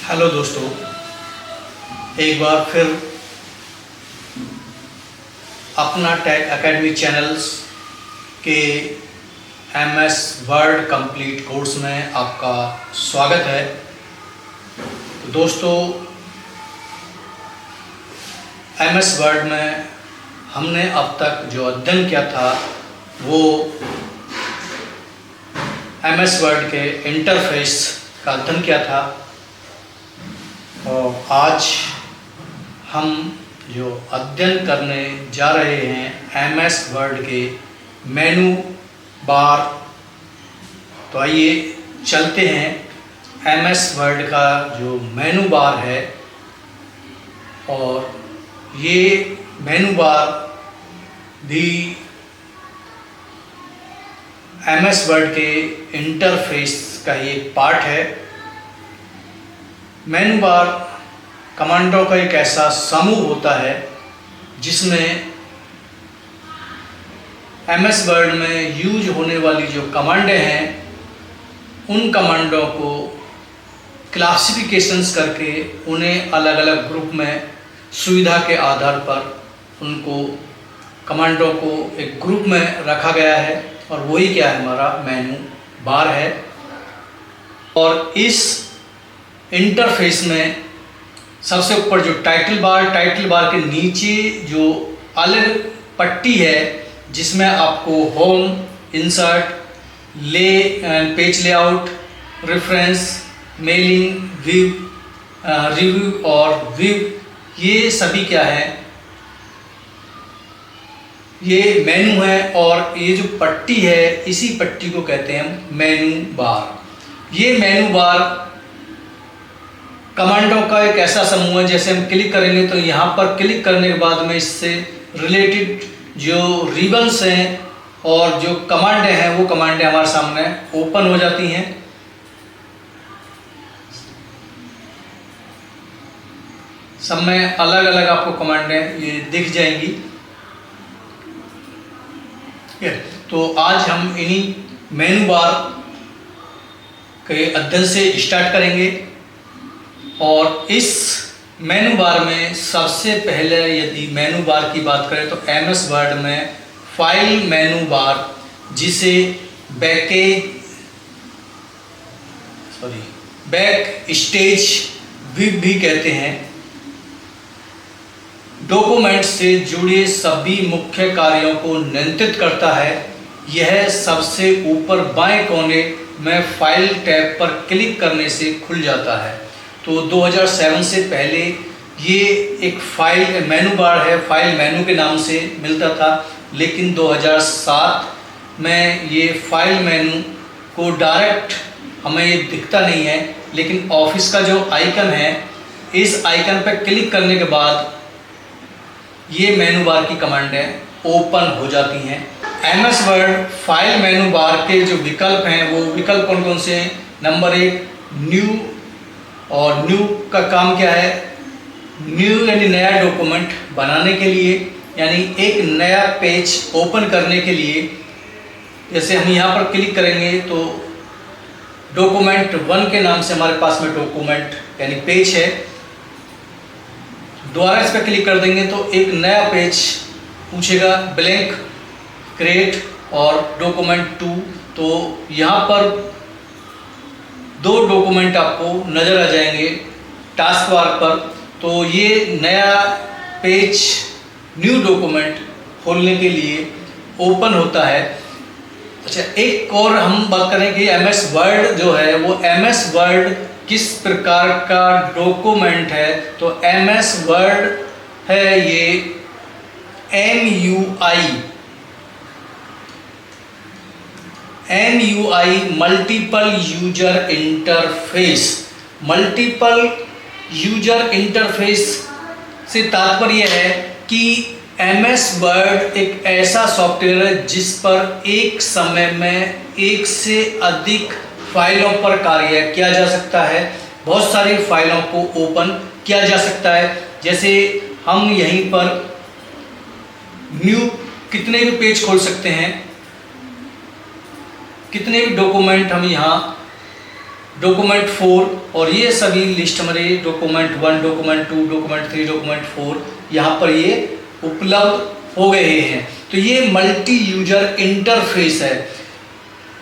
Hello दोस्तों, एक बार फिर अपना टेक एकेडमी चैनल्स के MS वर्ड कंप्लीट कोर्स में आपका स्वागत है। तो दोस्तों, MS वर्ड में हमने अब तक जो अध्ययन किया था वो MS वर्ड के इंटरफेस का अध्ययन किया था और आज हम जो अध्ययन करने जा रहे हैं MS वर्ड के मेनू बार। तो आइए चलते हैं MS वर्ड का जो मेनू बार है, और ये मेनू बार भी MS वर्ड के इंटरफेस का एक पार्ट है। मेनू बार कमांडों का एक ऐसा समूह होता है जिसमें MS वर्ड में यूज होने वाली जो कमांडें हैं उन कमांडों को क्लासिफिकेशंस करके उन्हें अलग अलग ग्रुप में सुविधा के आधार पर उनको कमांडों को एक ग्रुप में रखा गया है, और वही क्या है, हमारा मेनू बार है। और इस इंटरफेस में सबसे ऊपर जो टाइटल बार के नीचे जो अलग पट्टी है जिसमें आपको home, insert, page layout, reference, mailing, view, review और व्यू, ये सभी क्या है, ये मेनू है। और ये जो पट्टी है इसी पट्टी को कहते हैं मेनू बार। ये मेनू बार कमांडों का एक ऐसा समूह है, जैसे हम क्लिक करेंगे तो यहाँ पर क्लिक करने के बाद में इससे रिलेटेड जो रिबन्स हैं और जो कमांडें हैं वो कमांडें हमारे सामने ओपन हो जाती हैं। सब में अलग अलग आपको कमांडें ये दिख जाएंगी। तो आज हम इन्हीं मेनू बार के अध्ययन से स्टार्ट करेंगे। और इस मेनू बार में सबसे पहले यदि मेनू बार की बात करें तो MS वर्ड में फाइल मेनू बार, जिसे बैक स्टेज व्यू भी कहते हैं, डॉक्यूमेंट से जुड़े सभी मुख्य कार्यों को नियंत्रित करता है। यह सबसे ऊपर बाएं कोने में फाइल टैब पर क्लिक करने से खुल जाता है। तो 2007 से पहले ये एक फाइल मेनू बार है, फाइल मेनू के नाम से मिलता था, लेकिन 2007 में ये फाइल मेनू को डायरेक्ट हमें ये दिखता नहीं है, लेकिन ऑफिस का जो आइकन है इस आइकन पर क्लिक करने के बाद ये मेनू बार की कमांडें ओपन हो जाती हैं। MS वर्ड फाइल मेनू बार के जो विकल्प हैं वो विकल्प कौन कौन से हैं? नंबर 1 न्यू, और न्यू का काम क्या है? न्यू यानी नया डॉक्यूमेंट बनाने के लिए, यानी एक नया पेज ओपन करने के लिए। जैसे हम यहाँ पर क्लिक करेंगे तो डॉक्यूमेंट 1 के नाम से हमारे पास में डॉक्यूमेंट यानी पेज है। दोबारा इस पर क्लिक कर देंगे तो एक नया पेज पूछेगा, ब्लैंक, क्रिएट और डॉक्यूमेंट 2। तो यहाँ पर 2 डॉक्यूमेंट आपको नज़र आ जाएंगे टास्क बार पर। तो ये नया पेज न्यू डॉक्यूमेंट खोलने के लिए ओपन होता है। अच्छा, एक और हम बात करें कि MS वर्ड जो है वो MS वर्ड किस प्रकार का डॉक्यूमेंट है। तो MS वर्ड है ये MUI multiple user interface. Multiple user interface से तात्पर्य है कि MS वर्ड एक ऐसा सॉफ्टवेयर है जिस पर एक समय में एक से अधिक फाइलों पर कार्य किया जा सकता है, बहुत सारी फाइलों को ओपन किया जा सकता है। जैसे हम यहीं पर न्यू कितने भी पेज खोल सकते हैं, कितने भी डॉक्यूमेंट हम यहाँ डॉक्यूमेंट 4 और ये सभी लिस्ट हमारे डॉक्यूमेंट 1, डॉक्यूमेंट 2, डॉक्यूमेंट 3, डॉक्यूमेंट 4 यहाँ पर ये उपलब्ध हो गए हैं। तो ये मल्टी यूजर इंटरफेस है।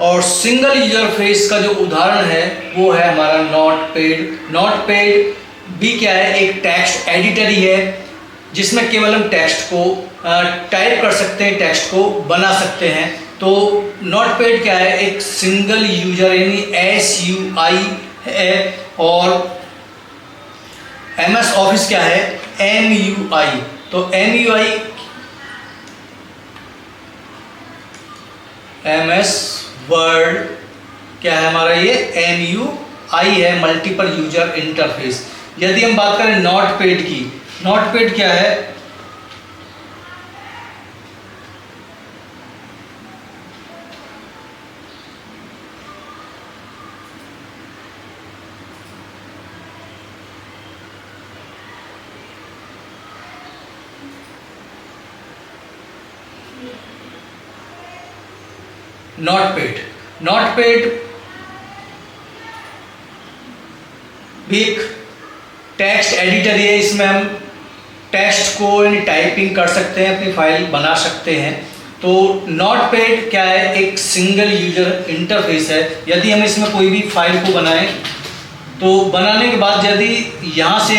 और सिंगल यूजर फेस का जो उदाहरण है वो है हमारा नोटपैड। नोटपैड भी क्या है, एक टेक्स्ट एडिटर ही है जिसमें केवल हम टेक्स्ट को टाइप कर सकते हैं, टेक्स्ट को बना सकते हैं। तो नोटपैड क्या है, एक सिंगल यूजर यानी SUI है। और MS ऑफिस क्या है, MUI। तो MUI MS वर्ड क्या है हमारा, ये MUI है, मल्टीपल यूजर इंटरफेस। यदि हम बात करें नोटपैड की, नोटपैड क्या है, नोटपैड भी एक टेक्स्ट एडिटर है। इसमें हम टेक्स्ट को टाइपिंग कर सकते हैं, अपनी फाइल बना सकते हैं। तो नोटपैड क्या है, एक सिंगल यूजर इंटरफेस है। यदि हम इसमें कोई भी फाइल को बनाएं तो बनाने के बाद यदि यहाँ से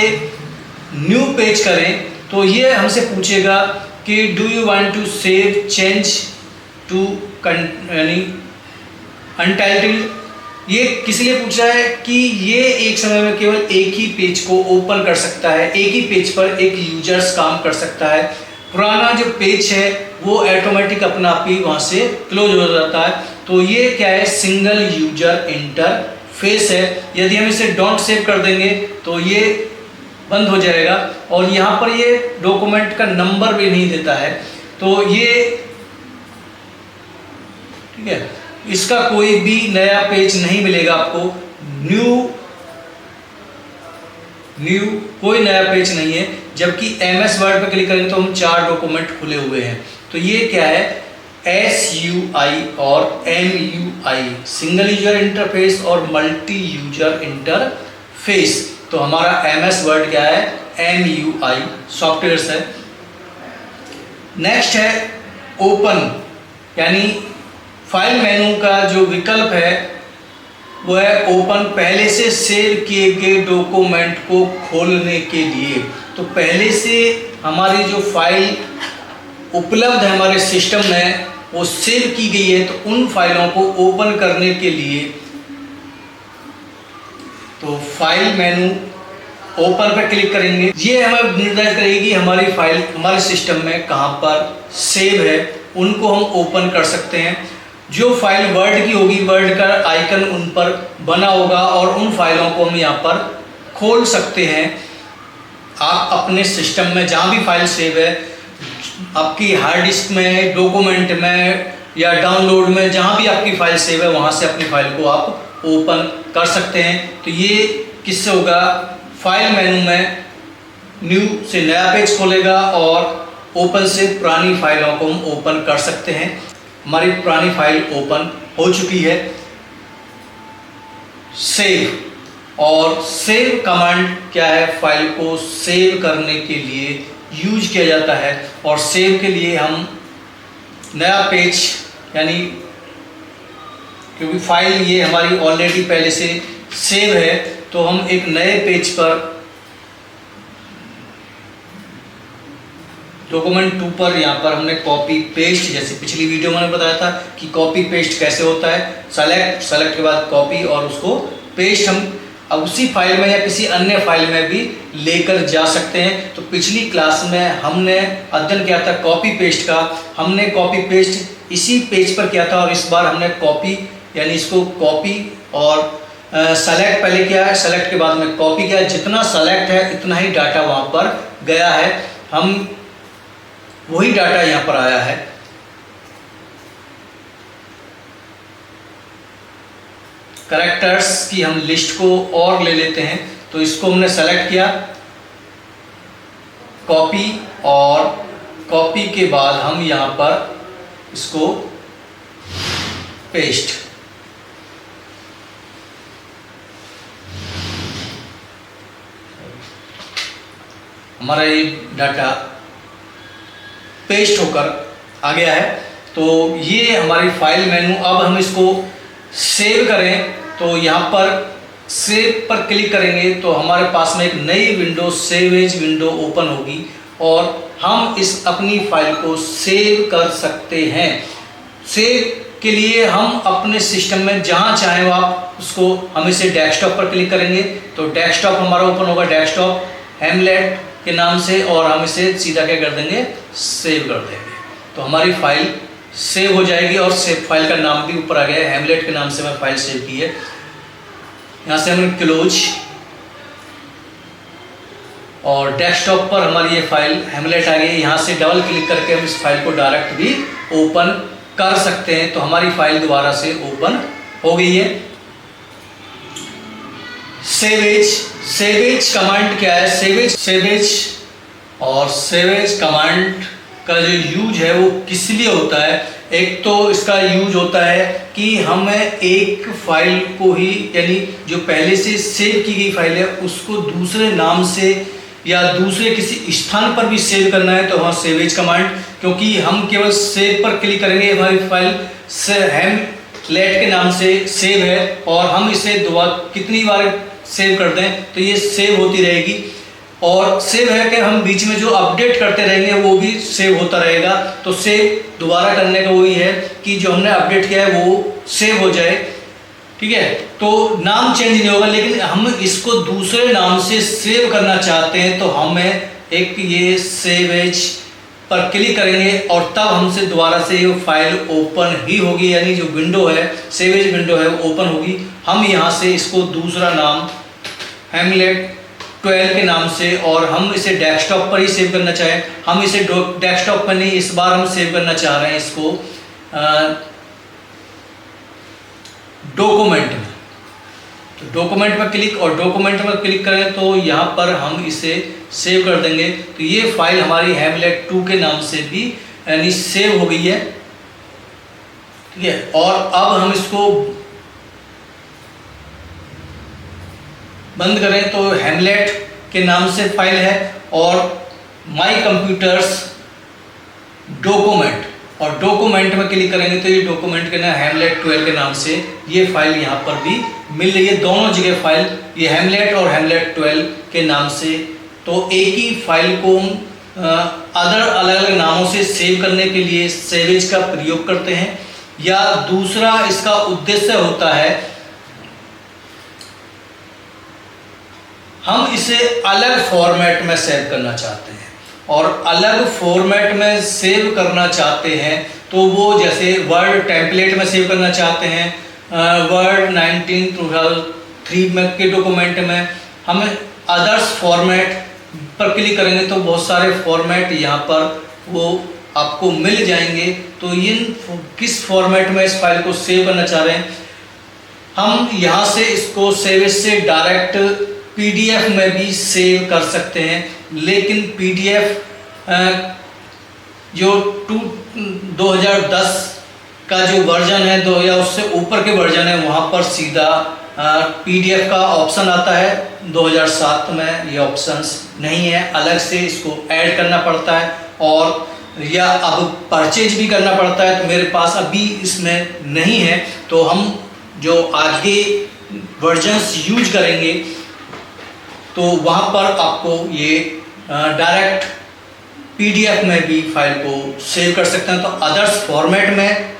न्यू पेज करें तो ये हमसे पूछेगा कि do you want to save change to यानी अनटाइटल्ड। ये किस लिए पूछा है कि ये एक समय में केवल एक ही पेज को ओपन कर सकता है, एक ही पेज पर एक यूजर्स काम कर सकता है। पुराना जो पेज है वो ऑटोमेटिक अपना आप ही वहाँ से क्लोज हो जाता है। तो ये क्या है, सिंगल यूजर इंटरफेस है। यदि हम इसे डोंट सेव कर देंगे तो ये बंद हो जाएगा। और यहाँ पर ये डॉक्यूमेंट का नंबर भी नहीं देता है। तो ये ठीक है, इसका कोई भी नया पेज नहीं मिलेगा आपको। न्यू कोई नया पेज नहीं है। जबकि MS वर्ड पर क्लिक करेंगे तो हम 4 डॉक्यूमेंट खुले हुए हैं। तो ये क्या है, SUI और MUI, सिंगल यूजर इंटरफेस और मल्टी यूजर इंटरफेस। तो हमारा MS वर्ड क्या है, MUI सॉफ्टवेयर है। नेक्स्ट है ओपन, यानी फाइल मेनू का जो विकल्प है वो है ओपन। पहले से सेव किए गए डॉक्यूमेंट को खोलने के लिए। तो पहले से हमारी जो फाइल उपलब्ध है हमारे सिस्टम में, वो सेव की गई है, तो उन फाइलों को ओपन करने के लिए तो फाइल मेनू ओपन पर क्लिक करेंगे। ये हमें निर्धारित करेगी कि हमारी फाइल हमारे सिस्टम में कहाँ पर सेव है, उनको हम ओपन कर सकते हैं। जो फाइल वर्ड की होगी, वर्ड का आइकन उन पर बना होगा और उन फाइलों को हम यहाँ पर खोल सकते हैं। आप अपने सिस्टम में जहाँ भी फाइल सेव है, आपकी हार्ड डिस्क में, डॉक्यूमेंट में या डाउनलोड में, जहाँ भी आपकी फाइल सेव है वहाँ से अपनी फाइल को आप ओपन कर सकते हैं। तो ये किससे होगा, फाइल मेनू में न्यू से नया पेज खोलेगा और ओपन से पुरानी फाइलों को हम ओपन कर सकते हैं। हमारी पुरानी फाइल ओपन हो चुकी है। सेव, और सेव कमांड क्या है, फाइल को सेव करने के लिए यूज किया जाता है। और सेव के लिए हम नया पेज, यानी क्योंकि फाइल ये हमारी ऑलरेडी पहले से सेव है, तो हम एक नए पेज पर डॉक्यूमेंट 2 पर यहाँ पर हमने कॉपी पेस्ट, जैसे पिछली वीडियो में मैंने बताया था कि कॉपी पेस्ट कैसे होता है। सेलेक्ट के बाद कॉपी और उसको पेस्ट हम अब उसी फाइल में या किसी अन्य फाइल में भी लेकर जा सकते हैं। तो पिछली क्लास में हमने अध्ययन किया था कॉपी पेस्ट का। हमने कॉपी पेस्ट इसी पेज पर किया था और इस बार हमने कॉपी यानी इसको कॉपी और सेलेक्ट पहले किया है, सेलेक्ट के बाद में कॉपी किया। जितना सेलेक्ट है इतना ही डाटा वहाँ पर गया है, हम वही डाटा यहाँ पर आया है। कैरेक्टर्स की हम लिस्ट को और ले लेते हैं। तो इसको हमने सेलेक्ट किया, कॉपी, और कॉपी के बाद हम यहाँ पर इसको पेस्ट। हमारा ये डाटा पेस्ट होकर आ गया है। तो ये हमारी फाइल मेनू। अब हम इसको सेव करें तो यहाँ पर सेव पर क्लिक करेंगे तो हमारे पास में एक नई window save as window open होगी और हम इस अपनी फाइल को सेव कर सकते हैं। सेव के लिए हम अपने सिस्टम में जहाँ चाहें आप उसको, हम इसे डेस्कटॉप पर क्लिक करेंगे तो डेस्कटॉप हमारा ओपन होगा, डेस्कटॉप हेमलेट के नाम से, और हम इसे सीधा क्या कर देंगे, सेव कर देंगे। तो हमारी फाइल सेव हो जाएगी और सेव फाइल का नाम भी ऊपर आ गया है, हेमलेट के नाम से मैं फाइल सेव की है। यहाँ से हमने क्लोज, और डेस्कटॉप पर हमारी ये फाइल हेमलेट आ गई। यहाँ से डबल क्लिक करके हम इस फाइल को डायरेक्ट भी ओपन कर सकते हैं। तो हमारी फाइल दोबारा से ओपन हो गई है। सेवेज कमांड क्या है? सेवेज और सेवेज कमांड का जो यूज है वो किस लिए होता है? एक तो इसका यूज होता है कि हमें एक फाइल को ही, यानी जो पहले से सेव की गई फाइल है उसको दूसरे नाम से या दूसरे किसी स्थान पर भी सेव करना है तो वहाँ सेवेज कमांड, क्योंकि हम केवल सेव पर क्लिक करेंगे, हमारी फाइल हेमलेट के नाम से सेव है और हम इसे दोबारा कितनी बार सेव कर दें तो ये सेव होती रहेगी। और सेव है कि हम बीच में जो अपडेट करते रहेंगे वो भी सेव होता रहेगा। तो सेव दोबारा करने का वही है कि जो हमने अपडेट किया है वो सेव हो जाए, ठीक है। तो नाम चेंज नहीं होगा, लेकिन हम इसको दूसरे नाम से सेव करना चाहते हैं तो हमें एक ये सेव एज पर क्लिक करेंगे और तब हमसे दोबारा से ये फाइल ओपन ही होगी, यानी जो विंडो है, सेव एज विंडो है वो ओपन होगी। हम यहाँ से इसको दूसरा नाम हेमलेट 12 के नाम से, और हम इसे डेस्कटॉप पर ही सेव करना चाहें, हम इसे डेस्कटॉप पर नहीं, इस बार हम सेव करना चाह रहे हैं इसको डॉक्यूमेंट में। तो डॉक्यूमेंट में क्लिक, और डॉक्यूमेंट में क्लिक करें तो यहाँ पर हम इसे सेव कर देंगे। तो ये फाइल हमारी हेमलेट 2 के नाम से भी यानी सेव हो गई है, ठीक है। और अब हम इसको बंद करें तो हेमलेट के नाम से फाइल है और माई कंप्यूटर्स डॉक्यूमेंट, और डॉक्यूमेंट में क्लिक करेंगे तो ये डॉक्यूमेंट के नाम हेमलेट 12 के नाम से ये फाइल यहाँ पर भी मिल रही है। दोनों जगह फाइल ये हेमलेट और हेमलेट 12 के नाम से। तो एक ही फाइल को अलग अलग नामों से सेव करने के लिए सेवेज का प्रयोग करते हैं, या दूसरा इसका उद्देश्य होता है हम इसे अलग फॉर्मेट में सेव करना चाहते हैं, और अलग फॉर्मेट में सेव करना चाहते हैं तो वो जैसे वर्ड टेम्पलेट में सेव करना चाहते हैं, वर्ड 19/2003 में के डॉक्यूमेंट में, हमें अदर्स फॉर्मेट पर क्लिक करेंगे तो बहुत सारे फॉर्मेट यहाँ पर वो आपको मिल जाएंगे। तो इन किस फॉर्मेट में इस फाइल को सेव करना चाह रहे हैं, हम यहाँ से इसको सेव से डायरेक्ट PDF में भी सेव कर सकते हैं, लेकिन PDF जो 2010 का जो वर्जन है, 2 या उससे ऊपर के वर्जन है, वहाँ पर सीधा PDF का ऑप्शन आता है। 2007 में ये ऑप्शंस नहीं है, अलग से इसको ऐड करना पड़ता है और या अब परचेज भी करना पड़ता है। तो मेरे पास अभी इसमें नहीं है, तो हम जो आगे वर्जन्स यूज करेंगे तो वहाँ पर आपको ये डायरेक्ट PDF में भी फाइल को सेव कर सकते हैं। तो अदर्स फॉर्मेट में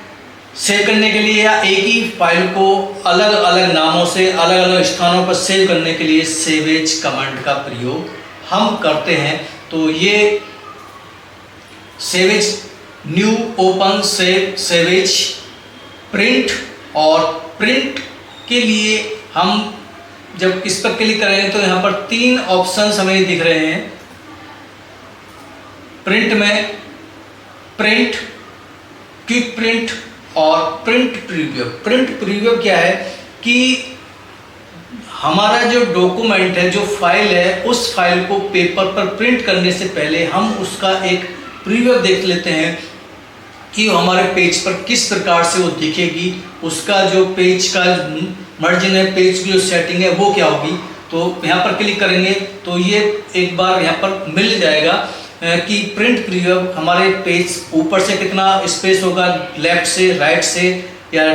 सेव करने के लिए या एक ही फाइल को अलग अलग नामों से अलग अलग स्थानों पर सेव करने के लिए सेवेज कमांड का प्रयोग हम करते हैं। तो ये save as new, open, save, save as, print, और प्रिंट के लिए हम जब इस पर क्लिक करेंगे तो यहाँ पर 3 ऑप्शंस हमें दिख रहे हैं। प्रिंट में प्रिंट, क्विक प्रिंट और प्रिंट प्रीव्यू। प्रिंट प्रीव्यू क्या है कि हमारा जो डॉक्यूमेंट है, जो फाइल है, उस फाइल को पेपर पर प्रिंट करने से पहले हम उसका एक प्रीव्यू देख लेते हैं कि हमारे पेज पर किस प्रकार से वो दिखेगी, उसका जो पेज का मार्जिन है, पेज की जो सेटिंग है वो क्या होगी। तो यहाँ पर क्लिक करेंगे तो ये एक बार यहाँ पर मिल जाएगा कि प्रिंट प्रीव्यू हमारे पेज ऊपर से कितना स्पेस होगा, लेफ्ट से, राइट से या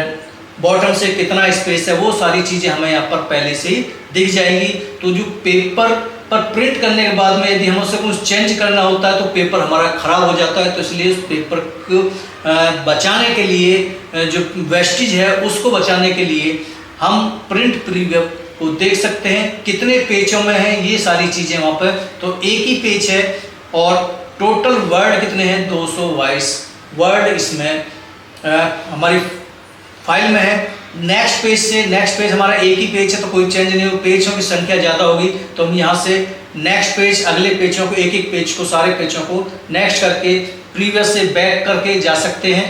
बॉटम से कितना स्पेस है, वो सारी चीज़ें हमें यहाँ पर पहले से ही दिख जाएंगी। तो जो पेपर पर प्रिंट करने के बाद में यदि हमें उसे कुछ चेंज करना होता है तो पेपर हमारा ख़राब हो जाता है, तो इसलिए उस पेपर को बचाने के लिए, जो वेस्टेज है उसको बचाने के लिए हम प्रिंट प्रीव्यू को देख सकते हैं कितने पेजों में है, ये सारी चीज़ें वहाँ पर। तो एक ही पेज है और टोटल वर्ड कितने हैं, 222 वर्ड इसमें हमारी फाइल में है। नेक्स्ट पेज से, नेक्स्ट पेज हमारा एक ही पेज है तो कोई चेंज नहीं हो, पेजों की संख्या ज़्यादा होगी तो हम यहाँ से नेक्स्ट पेज, अगले पेजों को, एक एक पेज को, सारे पेजों को नेक्स्ट करके प्रीवियस से बैक करके जा सकते हैं।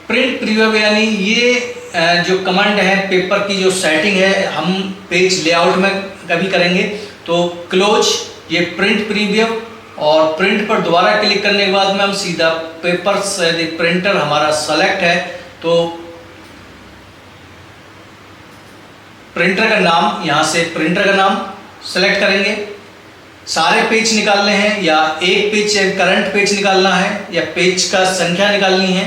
प्रिंट प्रीव्यू यानी ये जो कमांड है, पेपर की जो सेटिंग है, हम पेज लेआउट में कभी करेंगे तो क्लोज ये प्रिंट प्रीव्यू, और प्रिंट पर दोबारा क्लिक करने के बाद में हम सीधा पेपर से, प्रिंटर हमारा सेलेक्ट है तो प्रिंटर का नाम, यहाँ से प्रिंटर का नाम सेलेक्ट करेंगे। सारे पेज निकालने हैं या एक पेज, करंट पेज निकालना है या पेज का संख्या निकालनी है,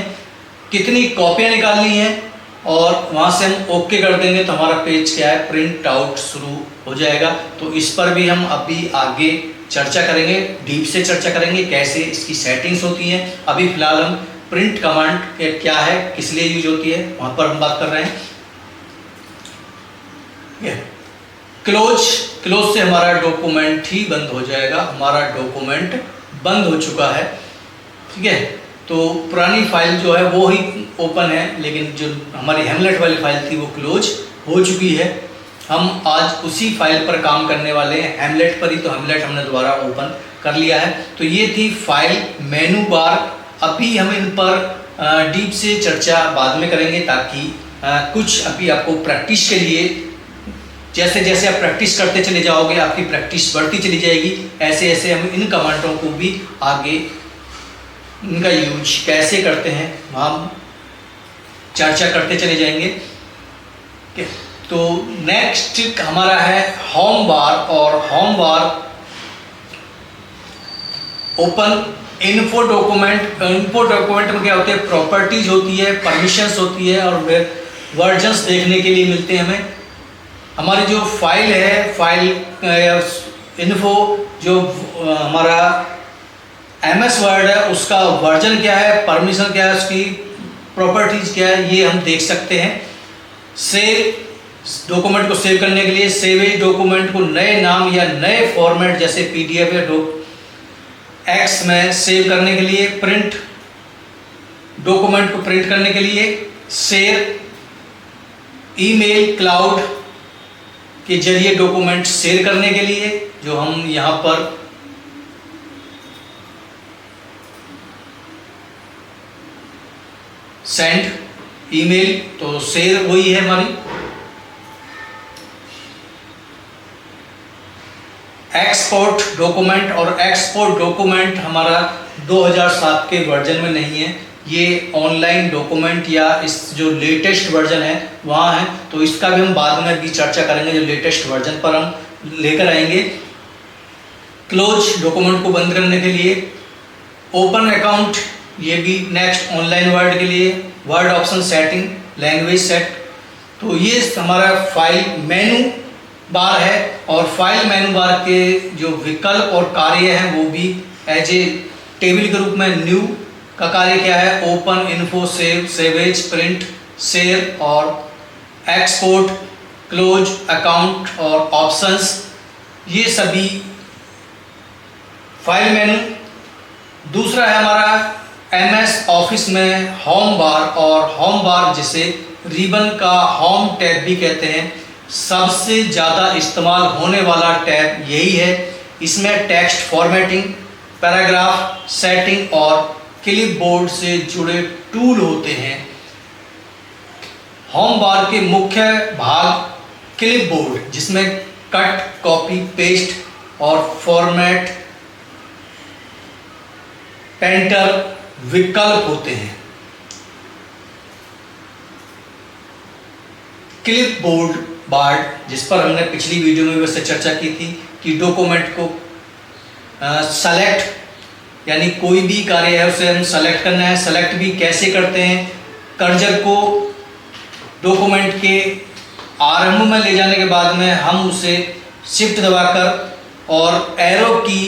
कितनी कॉपियाँ निकालनी है, और वहाँ से हम ओके कर देंगे तो हमारा पेज क्या है, प्रिंट आउट शुरू हो जाएगा। तो इस पर भी हम अभी आगे चर्चा करेंगे, डीप से चर्चा करेंगे कैसे इसकी सेटिंग्स होती हैं। अभी फिलहाल हम प्रिंट कमांड क्या है, किस लिए यूज होती है, वहाँ पर हम बात कर रहे हैं। क्लोज, क्लोज से हमारा डॉक्यूमेंट ही बंद हो जाएगा, हमारा डॉक्यूमेंट बंद हो चुका है, ठीक है। तो पुरानी फाइल जो है वो ही ओपन है, लेकिन जो हमारी हेमलेट वाली फाइल थी वो क्लोज हो चुकी है। हम आज उसी फाइल पर काम करने वाले हैं, हेमलेट पर ही, तो हेमलेट हमने दोबारा ओपन कर लिया है। तो ये थी फाइल मेनू बार। अभी हम इन पर डीप से चर्चा बाद में करेंगे, ताकि कुछ अभी आपको प्रैक्टिस के लिए, जैसे जैसे आप प्रैक्टिस करते चले जाओगे आपकी प्रैक्टिस बढ़ती चली जाएगी, ऐसे ऐसे हम इन कमांडों को भी आगे इनका यूज कैसे करते हैं हम चर्चा करते चले जाएंगे। तो नेक्स्ट हमारा है होम बार, और home bar open info document. Info document में क्या होते हैं, प्रॉपर्टीज होती है, परमिशंस होती है, और वर्जन्स देखने के लिए मिलते हैं हमें। हमारी जो फाइल है, फाइल इन्फो जो हमारा MS वर्ड है उसका वर्जन क्या है, परमिशन क्या है, उसकी प्रॉपर्टीज क्या है, ये हम देख सकते हैं। सेव डॉक्यूमेंट को सेव करने के लिए, सेवेज डॉक्यूमेंट को नए नाम या नए फॉर्मेट जैसे PDF या X में सेव करने के लिए, प्रिंट डॉक्यूमेंट को प्रिंट करने के लिए, शेयर ईमेल क्लाउड के जरिए डॉक्यूमेंट शेयर करने के लिए, जो हम यहाँ पर सेंड ईमेल, तो शेयर वही है हमारी। एक्सपोर्ट डॉक्यूमेंट, और एक्सपोर्ट डॉक्यूमेंट हमारा 2007 के वर्जन में नहीं है, ये ऑनलाइन डॉक्यूमेंट या इस जो लेटेस्ट वर्जन है वहाँ है, तो इसका भी हम बाद में भी चर्चा करेंगे, जो लेटेस्ट वर्जन पर हम लेकर आएंगे। क्लोज डॉक्यूमेंट को बंद करने के लिए, ओपन अकाउंट, ये भी नेक्स्ट ऑनलाइन वर्ड के लिए, word option setting, language set. तो ये हमारा फाइल मेनू बार है, और फाइल मेनू बार के जो विकल्प और कार्य हैं वो भी एज ए टेबल के रूप में न्यू का कार्य क्या है, open, info, save, save as, print, share और एक्सपोर्ट, क्लोज, अकाउंट और ऑप्शंस, ये सभी फाइल मेनू। दूसरा है हमारा MS ऑफिस में होम बार, और होम बार जिसे रिबन का होम टैब भी कहते हैं, सबसे ज़्यादा इस्तेमाल होने वाला टैब यही है। इसमें टेक्स्ट फॉर्मेटिंग, पैराग्राफ सेटिंग और क्लिपबोर्ड से जुड़े टूल होते हैं। होम बार के मुख्य भाग क्लिपबोर्ड, जिसमें कट, कॉपी, पेस्ट और फॉर्मेट, पेंटर विकल्प होते हैं। क्लिपबोर्ड पार्ट जिस पर हमने पिछली वीडियो में वैसे चर्चा की थी कि डॉक्यूमेंट को सेलेक्ट, यानी कोई भी कार्य है उसे हम सेलेक्ट करना है। सेलेक्ट भी कैसे करते हैं, कर्सर को डॉक्यूमेंट के आरंभ में ले जाने के बाद में हम उसे शिफ्ट दबाकर और एरो की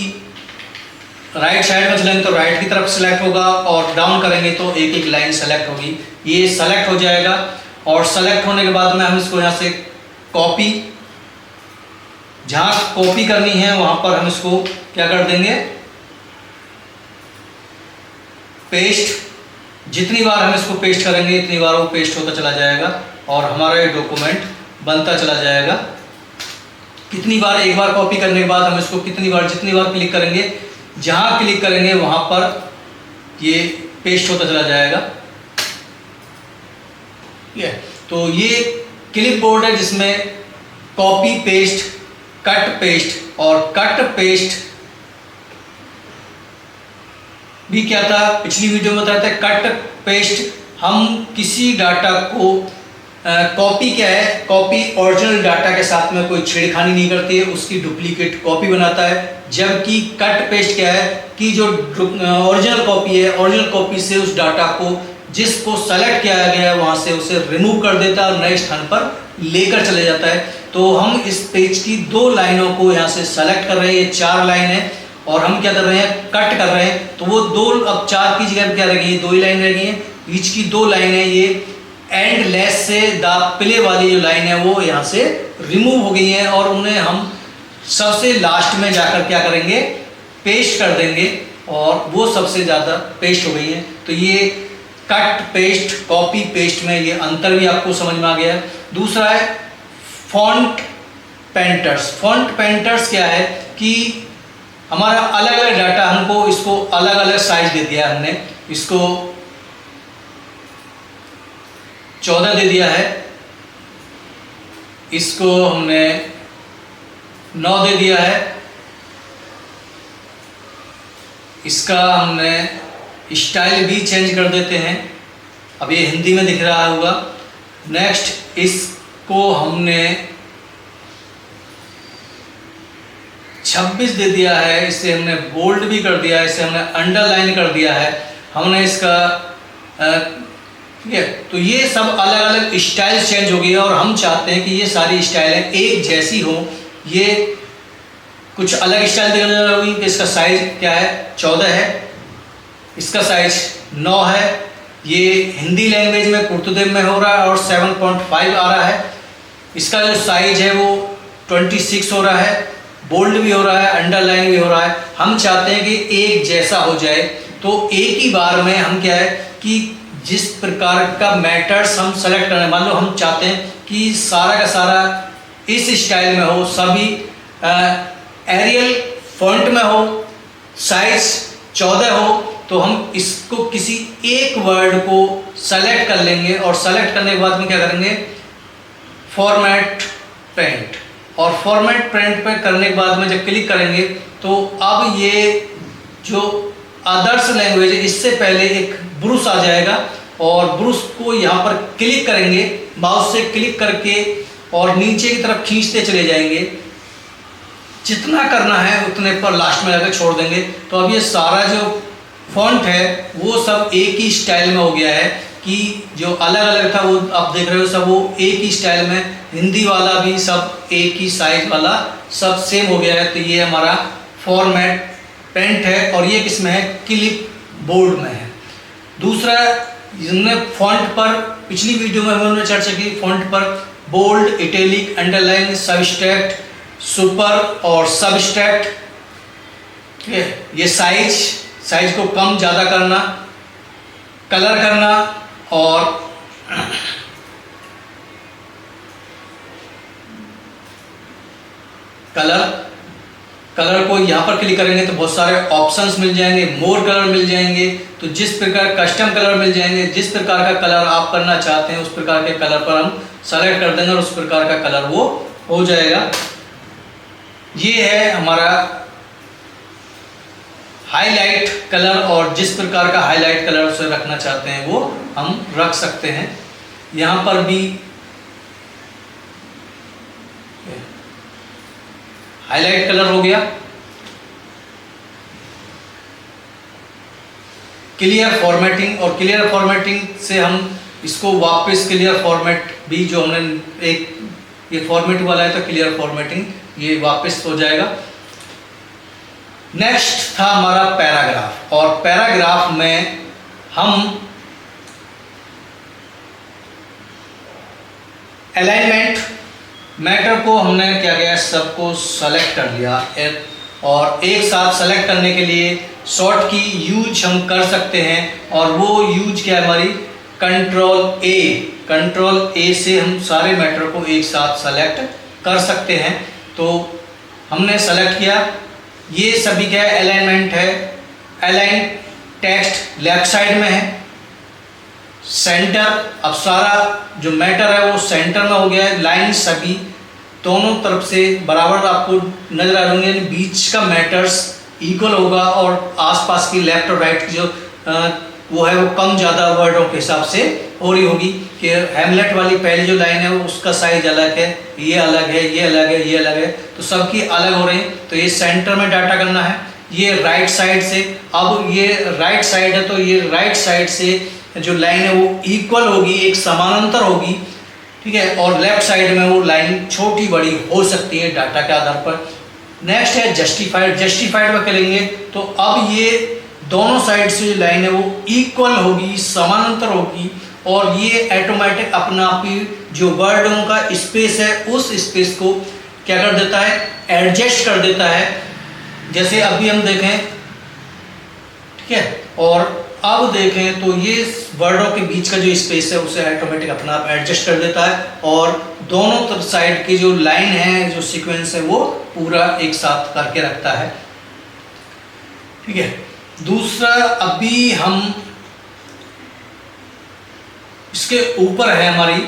राइट साइड में चलेंगे तो राइट की तरफ सेलेक्ट होगा और डाउन करेंगे तो एक एक लाइन सेलेक्ट होगी। ये सेलेक्ट हो जाएगा और सेलेक्ट होने के बाद में हम इसको यहाँ से कॉपी, जहाँ कॉपी करनी है वहाँ पर हम इसको क्या कर देंगे, पेस्ट। जितनी बार हम इसको पेस्ट करेंगे इतनी बार वो पेस्ट होता चला जाएगा और हमारा ये डॉक्यूमेंट बनता चला जाएगा। कितनी बार, एक बार कॉपी करने के बाद हम इसको कितनी बार, जितनी बार क्लिक करेंगे, जहाँ क्लिक करेंगे वहाँ पर ये पेस्ट होता चला जाएगा। तो ये क्लिपबोर्ड है जिसमें कॉपी पेस्ट, कट पेस्ट, और कट पेस्ट भी क्या था, पिछली वीडियो में बताया था। कट पेस्ट हम किसी डाटा को कॉपी क्या है, कॉपी ओरिजिनल डाटा के साथ में कोई छेड़खानी नहीं करती है, उसकी डुप्लीकेट कॉपी बनाता है। जबकि कट पेस्ट क्या है कि जो ओरिजिनल कॉपी है, ओरिजिनल कॉपी से उस डाटा को जिसको सेलेक्ट किया गया है वहाँ से उसे रिमूव कर देता है और नए स्थान पर लेकर चले जाता है। तो हम इस पेज की 2 लाइनों को यहाँ से सेलेक्ट कर रहे हैं, ये 4 लाइन है और हम क्या कर रहे हैं, कट कर रहे हैं। तो वो 2, अब 4 की जगह क्या रह गई है, 2 ही लाइन रह गई है। बीच की 2 लाइन है, ये एंड लेस से द प्ले वाली जो लाइन है वो यहाँ से रिमूव हो गई है और उन्हें हम सबसे लास्ट में जाकर क्या करेंगे, पेस्ट कर देंगे और वो सबसे ज़्यादा पेस्ट हो गई है। तो ये कट पेस्ट, कॉपी पेस्ट में ये अंतर भी आपको समझ में आ गया है। दूसरा है फॉन्ट पेंटर्स। फॉन्ट पेंटर्स क्या है कि हमारा अलग अलग डाटा, हमको इसको अलग अलग साइज दे दिया, हमने इसको 14 दे दिया है, इसको हमने 9 दे दिया है, इसका हमने स्टाइल भी चेंज कर देते हैं। अब ये हिंदी में दिख रहा होगा। नेक्स्ट इसको हमने 26 दे दिया है, इसे हमने बोल्ड भी कर दिया है, इसे हमने अंडरलाइन कर दिया है, हमने इसका ठीक है। तो ये सब अलग अलग स्टाइल चेंज हो गई है और हम चाहते हैं कि ये सारी स्टाइलें एक जैसी हो। ये कुछ अलग स्टाइल दिखाने होगी कि इसका साइज क्या है, 14 है, इसका साइज 9 है। ये हिंदी लैंग्वेज में कुर्तुदेव में हो रहा है और 7.5 आ रहा है। इसका जो साइज है वो 26 हो रहा है, बोल्ड भी हो रहा है, अंडरलाइन भी हो रहा है। हम चाहते हैं कि एक जैसा हो जाए, तो एक ही बार में हम क्या है कि जिस प्रकार का मैटर्स हम सेलेक्ट करना, मान लो हम चाहते हैं कि सारा का सारा इस स्टाइल में हो, सभी एरियल फॉन्ट में हो, साइज 14 हो, तो हम इसको किसी एक वर्ड को सेलेक्ट कर लेंगे और सेलेक्ट करने के बाद में क्या करेंगे, फॉर्मेट प्रिंट, और फॉर्मेट प्रिंट पे करने के बाद में जब क्लिक करेंगे तो अब ये जो अदर्स लैंग्वेज है इससे पहले एक ब्रुश आ जाएगा और ब्रुश को यहाँ पर क्लिक करेंगे, माउस से क्लिक करके और नीचे की तरफ खींचते चले जाएंगे। जितना करना है उतने पर लास्ट में जाकर छोड़ देंगे। तो अब ये सारा जो फॉन्ट है वो सब एक ही स्टाइल में हो गया है कि जो अलग अलग था वो आप देख रहे हो सब वो एक ही स्टाइल में, हिंदी वाला भी सब एक ही साइज वाला सब सेम हो गया है। तो ये हमारा फॉर्मेट पेंट है और ये किस में है, क्लिप बोर्ड में है। दूसरा जिसने फॉन्ट पर पिछली वीडियो में हमने चर्चा की, फॉन्ट पर bold, italic, underline, subtract, super और सबस्ट्रैक्ट। ठीक है, ये साइज को कम ज़्यादा करना, कलर करना और कलर को यहाँ पर क्लिक करेंगे तो बहुत सारे ऑप्शंस मिल जाएंगे, मोर कलर मिल जाएंगे। तो जिस प्रकार कस्टम कलर मिल जाएंगे, जिस प्रकार का कलर आप करना चाहते हैं उस प्रकार के कलर पर हम सेलेक्ट कर देंगे और उस प्रकार का कलर वो हो जाएगा। ये है हमारा हाईलाइट कलर और जिस प्रकार का हाईलाइट कलर उसे रखना चाहते हैं वो हम रख सकते हैं। यहाँ पर भी हाईलाइट कलर हो गया। क्लियर फॉर्मेटिंग, और क्लियर फॉर्मेटिंग से हम इसको वापस क्लियर फॉर्मेट भी जो हमने एक ये फॉर्मेट वाला है तो क्लियर फॉर्मेटिंग ये वापस हो जाएगा। नेक्स्ट था हमारा पैराग्राफ, और पैराग्राफ में हम अलाइनमेंट मैटर को हमने क्या किया, सबको सेलेक्ट कर लिया और एक साथ सेलेक्ट करने के लिए शॉर्ट की यूज हम कर सकते हैं, और वो यूज क्या है हमारी कंट्रोल ए से हम सारे मैटर को एक साथ सेलेक्ट कर सकते हैं। तो हमने सेलेक्ट किया, ये सभी क्या है अलाइनमेंट है। अलाइन टेक्स्ट लेफ्ट साइड में है, सेंटर, अब सारा जो मैटर है वो सेंटर में हो गया है। लाइन सभी दोनों तरफ से बराबर आपको नजर आ रही है, बीच का मैटर्स इक्वल होगा और आसपास की लेफ्ट और राइट की जो वो है वो कम ज़्यादा वर्डों के हिसाब से हो रही होगी। कि हैमलेट वाली पहली जो लाइन है वो उसका साइज अलग है, ये अलग है, ये अलग है, ये अलग है, तो सबकी अलग हो रही है। तो ये सेंटर में डाटा करना है। ये राइट साइड से, अब ये राइट साइड है तो ये राइट साइड से जो लाइन है वो इक्वल होगी, एक समानांतर होगी, ठीक है। और लेफ्ट साइड में वो लाइन छोटी बड़ी हो सकती है डाटा के आधार पर। नेक्स्ट है जस्टिफाइड। जस्टिफाइड में करेंगे तो अब ये दोनों साइड से जो लाइन है वो इक्वल होगी, समानांतर होगी, और ये ऑटोमेटिक अपना आप ही जो वर्डों का स्पेस है उस स्पेस को क्या कर देता है, एडजस्ट कर देता है। जैसे अभी हम देखें, ठीक है, और अब देखें तो ये वर्डों के बीच का जो स्पेस है उसे ऑटोमेटिक अपना आप एडजस्ट कर देता है, और दोनों तरफ साइड की जो लाइन है, जो सीक्वेंस है वो पूरा एक साथ करके रखता है, ठीक है। दूसरा, अभी हम इसके ऊपर है हमारी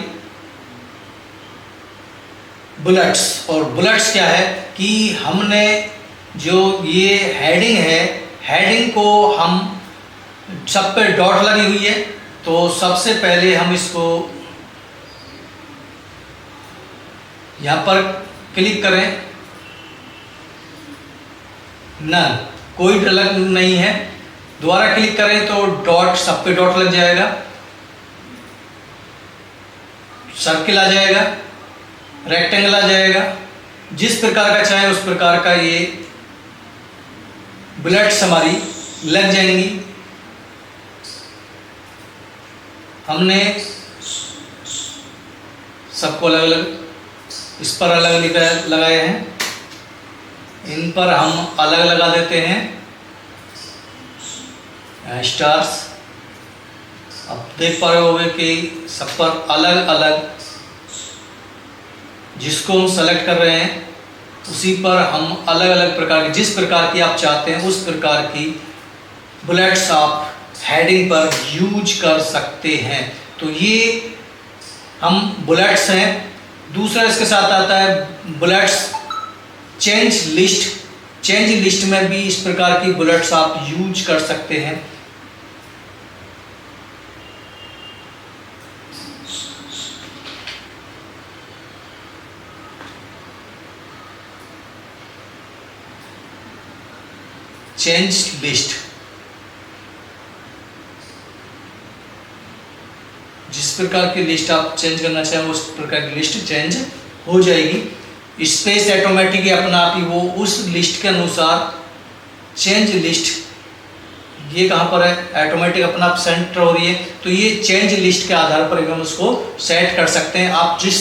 बुलेट्स। और बुलेट्स क्या है कि हमने जो ये हेडिंग है, हेडिंग को हम सब पे डॉट लगी हुई है, तो सबसे पहले हम इसको यहां पर क्लिक करें, नन, कोई अलग नहीं है। दोबारा क्लिक करें तो डॉट, सब पे डॉट लग जाएगा, सर्किल आ जाएगा, रेक्टेंगल आ जाएगा, जिस प्रकार का चाहे उस प्रकार का ये बुलेट्स हमारी लग जाएंगी। हमने सबको अलग अलग इस पर अलग लगाए हैं, इन पर हम अलग लगा देते हैं स्टार्स। अब देख पा रहे होंगे कि सब पर अलग अलग, जिसको हम सेलेक्ट कर रहे हैं उसी पर हम अलग अलग प्रकार की, जिस प्रकार की आप चाहते हैं उस प्रकार की बुलेट्स आप हेडिंग पर यूज कर सकते हैं। तो ये हम बुलेट्स हैं। दूसरा इसके साथ आता है bullets change list. Change list में भी इस प्रकार की बुलेट्स आप यूज कर सकते हैं। चेंज लिस्ट, जिस प्रकार की लिस्ट आप चेंज करना चाहें उस प्रकार की लिस्ट चेंज हो जाएगी। स्पेस ऑटोमेटिक ही अपना आप ही वो उस लिस्ट के अनुसार चेंज लिस्ट, ये कहाँ पर है, ऑटोमेटिक अपना आप सेंटर हो रही है, तो ये चेंज लिस्ट के आधार पर हम उसको सेट कर सकते हैं। आप जिस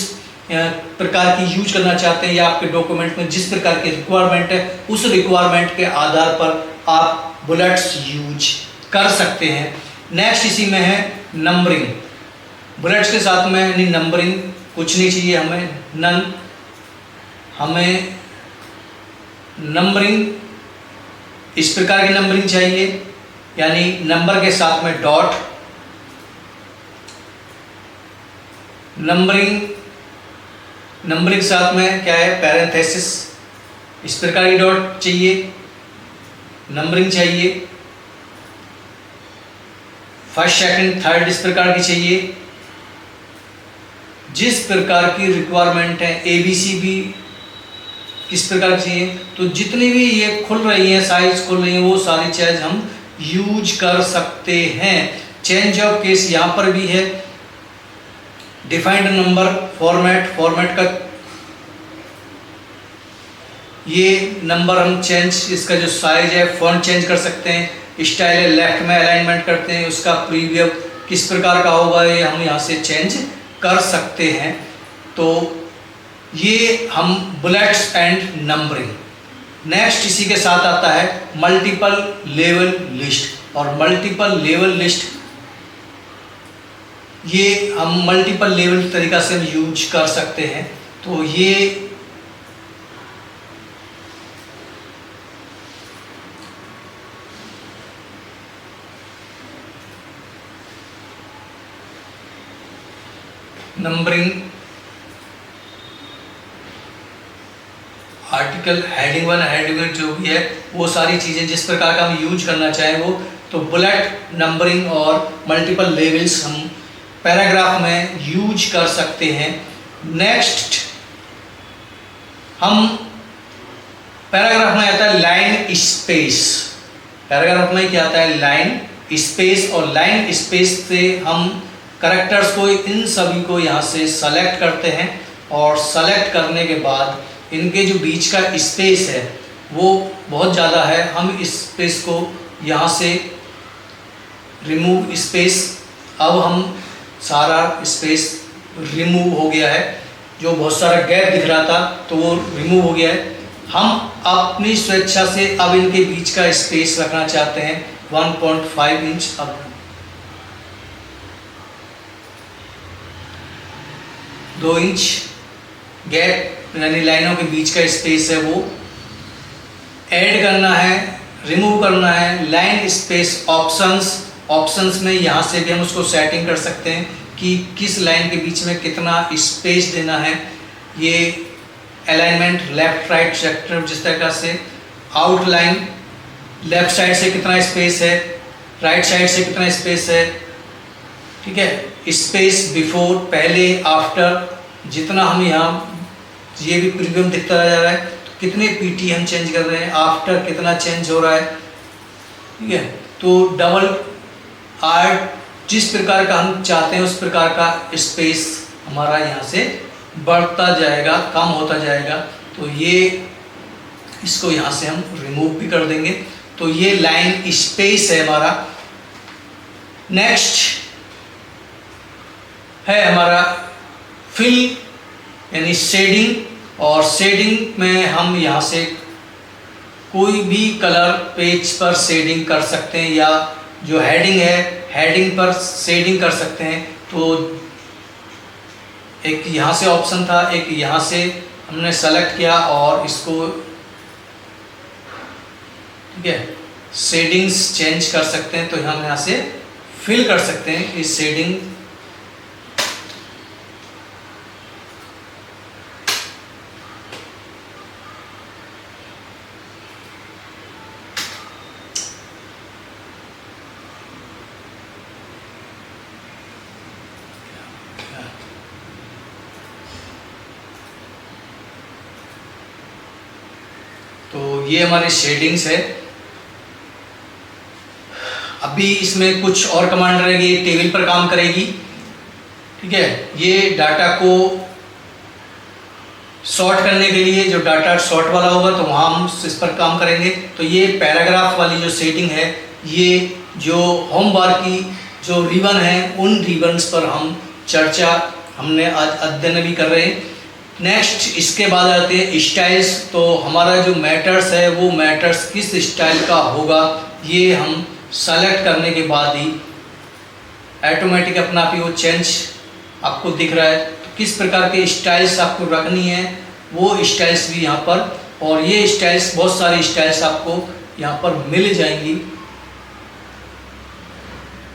प्रकार की यूज करना चाहते हैं या आपके डॉक्यूमेंट में जिस प्रकार की रिक्वायरमेंट है उस रिक्वायरमेंट के आधार पर आप बुलेट्स यूज कर सकते हैं। नेक्स्ट इसी में है नंबरिंग। बुलेट्स के साथ में यानी नंबरिंग कुछ नहीं चाहिए हमें, नन, हमें नंबरिंग इस प्रकार की नंबरिंग चाहिए, यानी नंबर के साथ में डॉट, नंबरिंग के साथ में क्या है, पैरेंथेसिस, इस प्रकार की डॉट चाहिए, नंबरिंग चाहिए, फर्स्ट सेकंड थर्ड इस प्रकार की चाहिए, जिस प्रकार की रिक्वायरमेंट है। ABC भी किस प्रकार की चाहिए, तो जितनी भी ये खुल रही है, साइज खुल रही है, वो सारी चीज हम यूज कर सकते हैं। चेंज ऑफ केस यहाँ पर भी है। डिफाइंड नंबर फॉर्मेट का ये नंबर हम चेंज, इसका जो साइज है फॉन्ट चेंज कर सकते हैं। स्टाइल है, लेफ्ट में अलाइनमेंट करते हैं, उसका प्रीव्यू किस प्रकार का होगा ये हम यहाँ से चेंज कर सकते हैं। तो ये हम बुलेट्स एंड नंबरिंग। नेक्स्ट इसी के साथ आता है मल्टीपल लेवल लिस्ट। और मल्टीपल लेवल लिस्ट ये हम मल्टीपल लेवल तरीका से हम यूज कर सकते हैं। तो ये नंबरिंग, आर्टिकल, हेडिंग 1, हेडिंग 2 जो भी है वो सारी चीज़ें जिस प्रकार का हम यूज करना चाहें वो, तो बुलेट, नंबरिंग और मल्टीपल लेवल्स हम पैराग्राफ में यूज कर सकते हैं। नेक्स्ट हम पैराग्राफ में आता है लाइन स्पेस। पैराग्राफ में क्या आता है, लाइन स्पेस। और लाइन स्पेस से हम कैरेक्टर्स को, इन सभी को यहाँ से सेलेक्ट करते हैं और सेलेक्ट करने के बाद इनके जो बीच का स्पेस है वो बहुत ज़्यादा है, हम इस स्पेस को यहाँ से रिमूव स्पेस, अब हम सारा स्पेस रिमूव हो गया है। जो बहुत सारा गैप दिख रहा था तो वो रिमूव हो गया है। हम अपनी स्वेच्छा से अब इनके बीच का स्पेस रखना चाहते हैं 1.5 इंच। अब 2 इंच गैप यानी लाइनों के बीच का स्पेस है वो ऐड करना है, रिमूव करना है। लाइन स्पेस ऑप्शंस में यहाँ से भी हम उसको सेटिंग कर सकते हैं कि किस लाइन के बीच में कितना स्पेस देना है। ये अलाइनमेंट लेफ्ट राइट सेक्टर जिस तरह से, आउटलाइन लेफ्ट साइड से कितना स्पेस है, राइट साइड से कितना स्पेस है, ठीक है। स्पेस बिफोर, पहले, आफ्टर, जितना हम यहाँ ये भी प्रीव्यू में दिखता जा रहा है, तो कितने पीटी हम चेंज कर रहे हैं, आफ्टर कितना चेंज हो रहा है, ठीक है। तो डबल आर्ट जिस प्रकार का हम चाहते हैं उस प्रकार का स्पेस हमारा यहाँ से बढ़ता जाएगा, कम होता जाएगा। तो ये इसको यहाँ से हम रिमूव भी कर देंगे। तो ये लाइन स्पेस है हमारा। नेक्स्ट है हमारा फिल यानी शेडिंग। और शेडिंग में हम यहाँ से कोई भी कलर पेज पर शेडिंग कर सकते हैं, या जो हेडिंग है हेडिंग पर शेडिंग कर सकते हैं। तो एक यहाँ से ऑप्शन था, एक यहाँ से हमने सेलेक्ट किया और इसको, ठीक है, शेडिंग्स चेंज कर सकते हैं। तो हम यहाँ से फिल कर सकते हैं इस शेडिंग। तो ये हमारे शेडिंग्स है। अभी इसमें कुछ और कमांड रहेगी, टेबल पर काम करेगी, ठीक है। ये डाटा को सॉर्ट करने के लिए, जो डाटा सॉर्ट वाला होगा तो वहाँ हम इस पर काम करेंगे। तो ये पैराग्राफ वाली जो सेटिंग है, ये जो होम बार की जो रिबन है उन रिबन्स पर हम चर्चा हमने आज अध्ययन भी कर रहे हैं। नेक्स्ट इसके बाद आते हैं स्टाइल्स। तो हमारा जो मैटर्स है वो मैटर्स किस स्टाइल का होगा ये हम सेलेक्ट करने के बाद ही ऑटोमेटिक अपना आप ही वो चेंज आपको दिख रहा है। तो किस प्रकार के स्टाइल्स आपको रखनी है वो स्टाइल्स भी यहाँ पर, और ये स्टाइल्स, बहुत सारी स्टाइल्स आपको यहाँ पर मिल जाएंगी,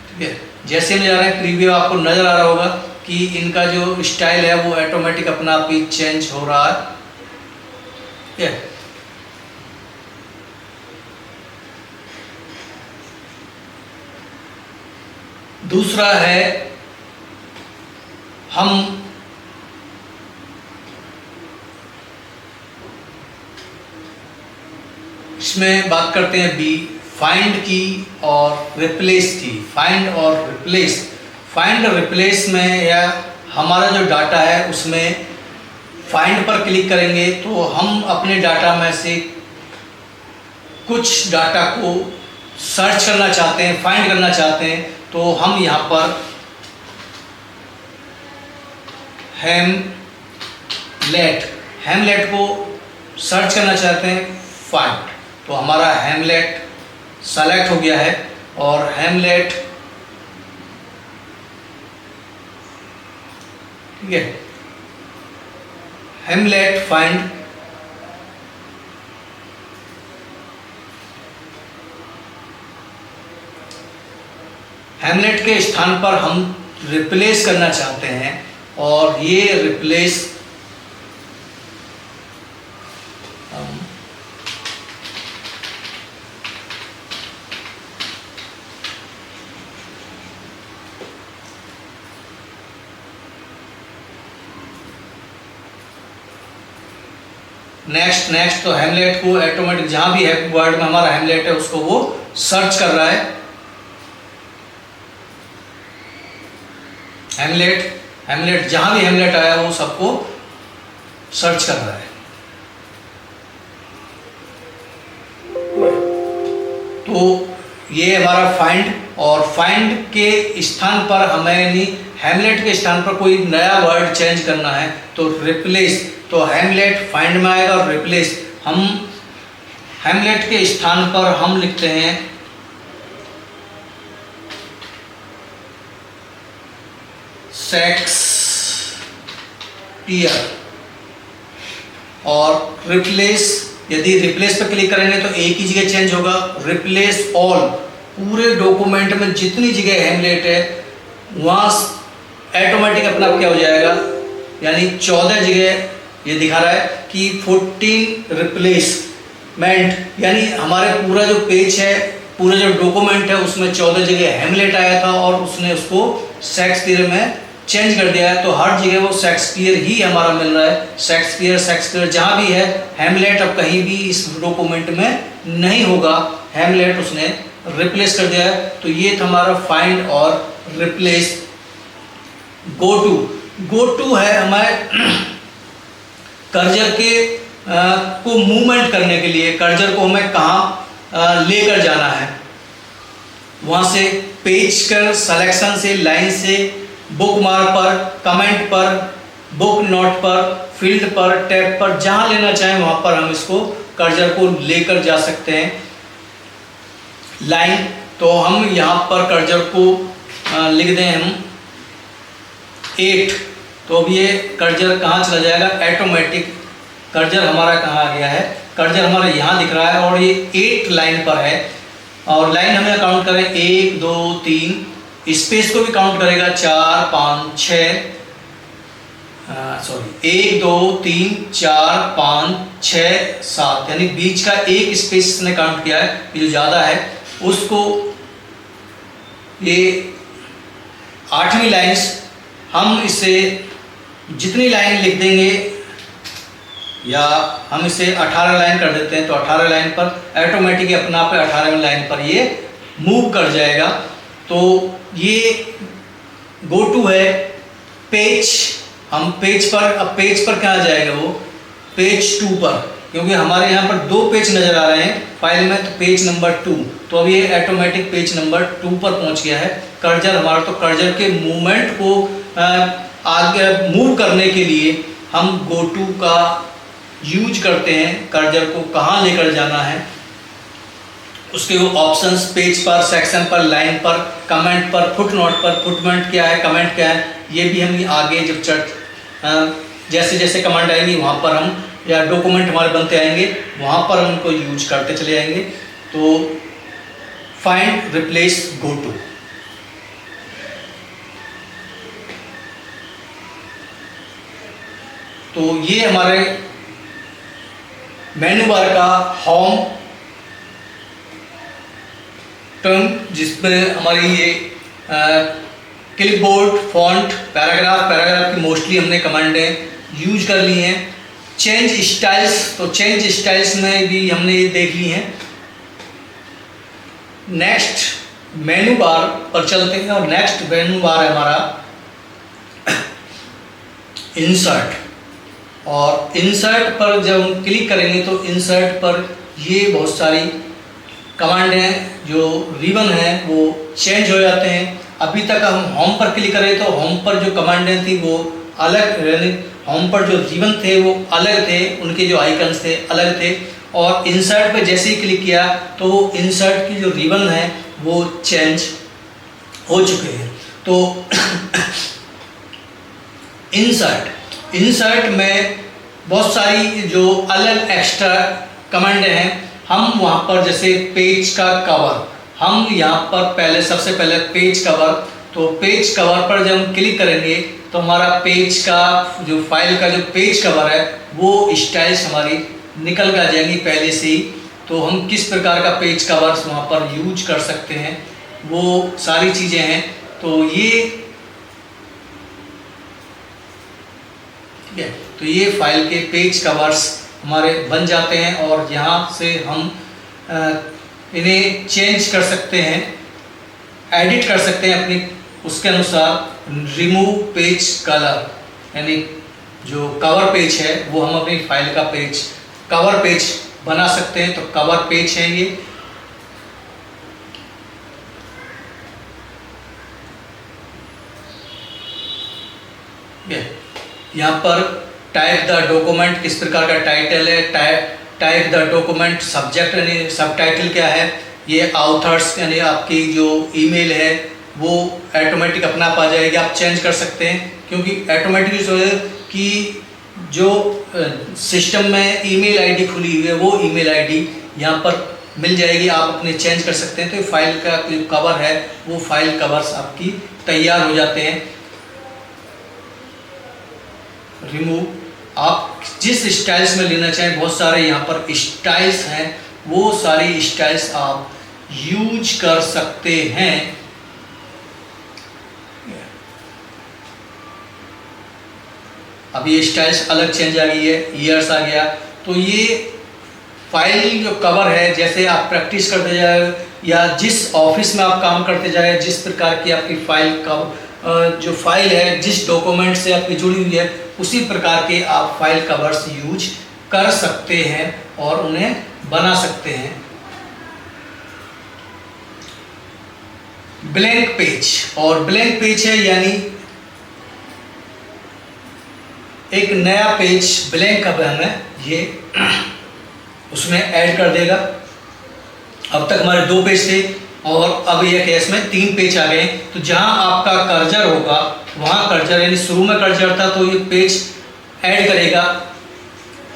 ठीक है। जैसे हम जा रहे हैं प्रीव्यू, आपको नज़र आ रहा होगा कि इनका जो स्टाइल है वो ऑटोमेटिक अपना आप ही चेंज हो रहा है, ठीक है। दूसरा है हम इसमें बात करते हैं बी, फाइंड की और रिप्लेस की। फाइंड और रिप्लेस, फाइंड और रिप्लेस में या हमारा जो डाटा है उसमें फाइंड पर क्लिक करेंगे तो हम अपने डाटा में से कुछ डाटा को सर्च करना चाहते हैं, फाइंड करना चाहते हैं, तो हम यहाँ पर हेमलेट को सर्च करना चाहते हैं, फाइंड। तो हमारा हेमलेट सेलेक्ट हो गया है और हेमलेट, ठीक है, हेमलेट फाइंड हेमलेट के स्थान पर हम रिप्लेस करना चाहते हैं और ये रिप्लेस नेक्स्ट तो हेमलेट को ऑटोमेटिक जहां भी है वर्ड में हमारा हेमलेट है उसको वो सर्च कर रहा है। हेमलेट जहां भी हेमलेट आया वो सबको सर्च कर रहा है। तो ये हमारा फाइंड, और फाइंड के स्थान पर हमें यानी हेमलेट के स्थान पर कोई नया वर्ड चेंज करना है तो रिप्लेस, तो हेमलेट फाइंड में आएगा और रिप्लेस, हम हेमलेट के स्थान पर हम लिखते हैं शेक्सपियर, और रिप्लेस, यदि रिप्लेस पर क्लिक करेंगे तो एक ही जगह चेंज होगा, रिप्लेस ऑल, पूरे डॉक्यूमेंट में जितनी जगह हेमलेट है वहाँ ऑटोमेटिक अपना क्या हो जाएगा, यानी 14 जगह ये दिखा रहा है कि 14 रिप्लेसमेंट, यानी हमारे पूरा जो पेज है, पूरा जो डॉक्यूमेंट है उसमें 14 जगह हेमलेट आया था और उसने उसको शेक्सपियर में चेंज कर दिया है। तो हर जगह वो शेक्सपियर ही हमारा मिल रहा है, शेक्सपियर जहाँ भी है, हेमलेट अब कहीं भी इस डॉक्यूमेंट में नहीं होगा, हेमलेट उसने रिप्लेस कर दिया है। तो ये था हमारा फाइंड और रिप्लेस। गो टू है हमारे कर्सर के को मूवमेंट करने के लिए, कर्सर को हमें कहाँ लेकर जाना है, वहाँ से पेज कर सिलेक्शन से, लाइन से, बुक मार्क पर, कमेंट पर, बुक नोट पर, फील्ड पर, टैब पर, जहाँ लेना चाहें वहाँ पर हम इसको कर्सर को लेकर जा सकते हैं। लाइन, तो हम यहाँ पर कर्सर को लिख दें हम 8, तो अब ये कर्सर कहाँ चला जाएगा, ऑटोमेटिक कर्सर हमारा कहाँ आ गया है, कर्सर हमारा यहाँ दिख रहा है और ये 8 लाइन पर है। और लाइन हमें काउंट करें 1 2 3, स्पेस को भी काउंट करेगा 4 5 6, सॉरी 1 2 3 4 5 6 7, यानी बीच का एक स्पेस ने काउंट किया है, ये जो ज़्यादा है उसको, ये 8वीं लाइन्स, हम इसे जितनी लाइन लिख देंगे या हम इसे 18 लाइन कर देते हैं तो 18 लाइन पर ऑटोमेटिक अपना आप 18वीं लाइन पर ये मूव कर जाएगा। तो ये गो टू है पेज, हम पेज पर, अब पेज पर क्या आ जाएगा वो, पेज 2 पर, क्योंकि हमारे यहाँ पर 2 पेज नज़र आ रहे हैं फाइल में, तो पेज नंबर 2, तो अब ये ऑटोमेटिक पेज नंबर 2 पर पहुँच गया है कर्सर हमारा। तो कर्सर के मूवमेंट को आगे मूव करने के लिए हम गो टू का यूज करते हैं, कर्सर को कहाँ लेकर जाना है उसके वो ऑप्शंस, पेज पर, सेक्शन पर, लाइन पर, कमेंट पर, फुटनोट पर, फुटनोट क्या है, कमेंट क्या है, ये भी हम आगे जब जैसे जैसे कमांड आएंगी वहाँ पर हम, या डॉक्यूमेंट हमारे बनते आएंगे वहाँ पर हम उनको यूज करते चले जाएंगे। तो फाइंड, रिप्लेस, गो टू। तो ये हमारे मेनू बार का होम टर्म, जिसमें हमारी ये क्लिपबोर्ड, फॉन्ट, पैराग्राफ की मोस्टली हमने कमांडें यूज कर ली हैं। चेंज स्टाइल्स, तो चेंज स्टाइल्स में भी हमने ये देख ली हैं। नेक्स्ट मेनू बार पर चलते हैं और नेक्स्ट मेनू बार है हमारा इंसर्ट। और इंसर्ट पर जब हम क्लिक करेंगे तो इंसर्ट पर ये बहुत सारी कमांड हैं, जो रिबन है वो चेंज हो जाते हैं। अभी तक हम होम पर क्लिक करें तो होम पर जो कमांडें थी वो अलग, यानी होम पर जो रिबन थे वो अलग थे, उनके जो आइकन्स थे अलग थे। और इंसर्ट पे जैसे ही क्लिक किया तो इंसर्ट की जो रिबन है वो चेंज हो चुके हैं। तो इंसर्ट में बहुत सारी जो अलग एक्स्ट्रा कमांड हैं, हम वहाँ पर जैसे पेज का कवर, हम यहाँ पर सबसे पहले पेज कवर, तो पेज कवर पर जब हम क्लिक करेंगे तो हमारा पेज का जो फाइल का जो पेज कवर है वो स्टाइल्स हमारी निकल कर जाएंगी पहले से ही। तो हम किस प्रकार का पेज कवर्स वहाँ पर यूज कर सकते हैं वो सारी चीज़ें हैं। तो ये फाइल के पेज कवर्स हमारे बन जाते हैं और यहाँ से हम इन्हें चेंज कर सकते हैं, एडिट कर सकते हैं अपनी उसके अनुसार। रिमूव पेज कलर, यानी जो कवर पेज है वो हम अपनी फाइल का पेज कवर पेज बना सकते हैं। तो कवर पेज है ये। यहाँ पर टाइप द डॉक्यूमेंट, किस प्रकार का टाइटल है, टाइप द डॉक्यूमेंट, सब्जेक्ट यानी सब टाइटल क्या है, ये ऑथर्स यानी आपकी जो ईमेल है वो ऑटोमेटिक अपना आप आ जाएगी, आप चेंज कर सकते हैं। क्योंकि ऑटोमेटिक जो है कि जो सिस्टम में ईमेल आईडी खुली हुई है वो ईमेल आईडी यहाँ पर मिल जाएगी, आप अपने चेंज कर सकते हैं। तो फाइल का जो कवर है वो फाइल कवर्स आपकी तैयार हो जाते हैं। रिमूव, आप जिस स्टाइल्स में लेना चाहें, बहुत सारे यहाँ पर स्टाइल्स हैं, वो सारी स्टाइल्स आप यूज कर सकते हैं। अब ये स्टाइल्स अलग चेंज आ गई है, ईयर्स आ गया। तो ये फाइल जो कवर है, जैसे आप प्रैक्टिस करते जाए या जिस ऑफिस में आप काम करते जाए, जिस प्रकार की आपकी फाइल कवर जो फाइल है जिस डॉक्यूमेंट से आपकी जुड़ी हुई है उसी प्रकार के आप फाइल कवर्स यूज कर सकते हैं और उन्हें बना सकते हैं। ब्लैंक पेज, और ब्लैंक पेज है यानी एक नया पेज ब्लैंक अब हमें ये उसमें ऐड कर देगा। अब तक हमारे 2 पेज थे और अब यह केस में 3 पेज आ गए। तो जहां आपका कर्सर होगा वहां कर्सर, यानी शुरू में कर्सर था तो ये पेज ऐड करेगा,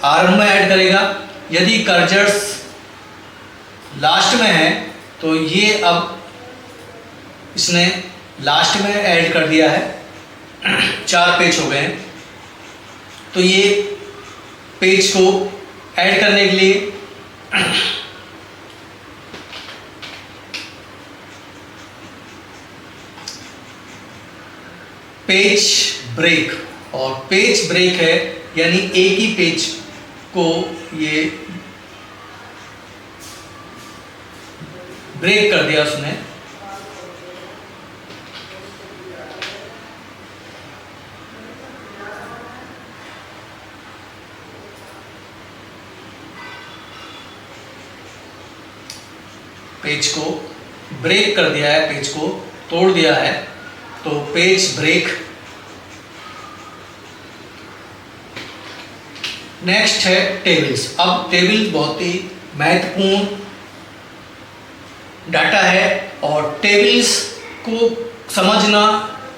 आरंभ में ऐड करेगा। यदि कर्सर लास्ट में है तो ये अब इसने लास्ट में ऐड कर दिया है। 4 पेज हो गए हैं। तो ये पेज को ऐड करने के लिए पेज ब्रेक, और पेज ब्रेक है यानी एक ही पेज को ये ब्रेक कर दिया उसने। पेज को ब्रेक कर दिया है, पेज को तोड़ दिया है। तो पेज ब्रेक। नेक्स्ट है टेबल्स। अब टेबल बहुत ही महत्वपूर्ण डाटा है और टेबल्स को समझना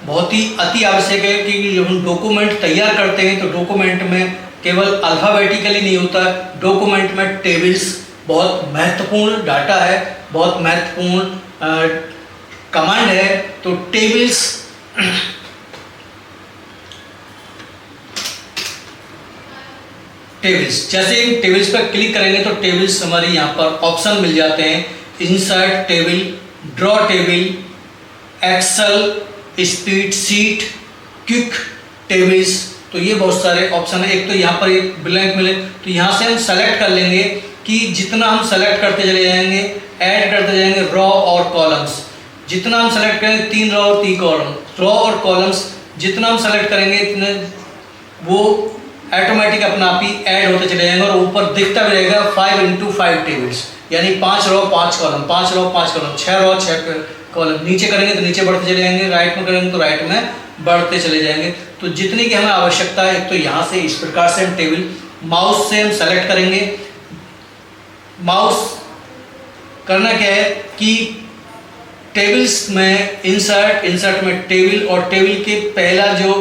बहुत ही अति आवश्यक है, क्योंकि जब हम डॉक्यूमेंट तैयार करते हैं तो डॉक्यूमेंट में केवल अल्फाबेटिकली नहीं होता, डॉक्यूमेंट में टेबल्स बहुत महत्वपूर्ण डाटा है, बहुत महत्वपूर्ण कमांड है। तो टेबल्स जैसे ही टेबल्स पर क्लिक करेंगे तो टेबल्स हमारी यहाँ पर ऑप्शन मिल जाते हैं। Insert table, draw table, Excel spreadsheet, quick tables, तो ये बहुत सारे ऑप्शन है। एक तो यहाँ पर एक ब्लैंक मिले, तो यहाँ से हम सेलेक्ट कर लेंगे कि जितना हम सेलेक्ट करते चले जाएंगे, ऐड करते जाएंगे रॉ और कॉलम्स। जितना हम सेलेक्ट करेंगे 3 रॉ और 3 कॉलम, रॉ और कॉलम्स जितना हम सेलेक्ट करेंगे इतने वो ऑटोमेटिक अपना आप ही ऐड होते चले जाएंगे, और ऊपर दिखता भी रहेगा 5 × 5 टेबल्स, यानी 5 raw 5 column, 5 raw 5 column, 6 raw 6 column. नीचे करेंगे तो नीचे बढ़ते चले जाएंगे, राइट में करेंगे तो राइट में बढ़ते चले जाएंगे। तो जितनी की हमें आवश्यकता है, एक तो यहाँ से इस प्रकार से हम टेबल माउस से हम सेलेक्ट करेंगे। माउस करना क्या है कि टेबल्स में इंसर्ट में टेबल, और टेबल के पहला जो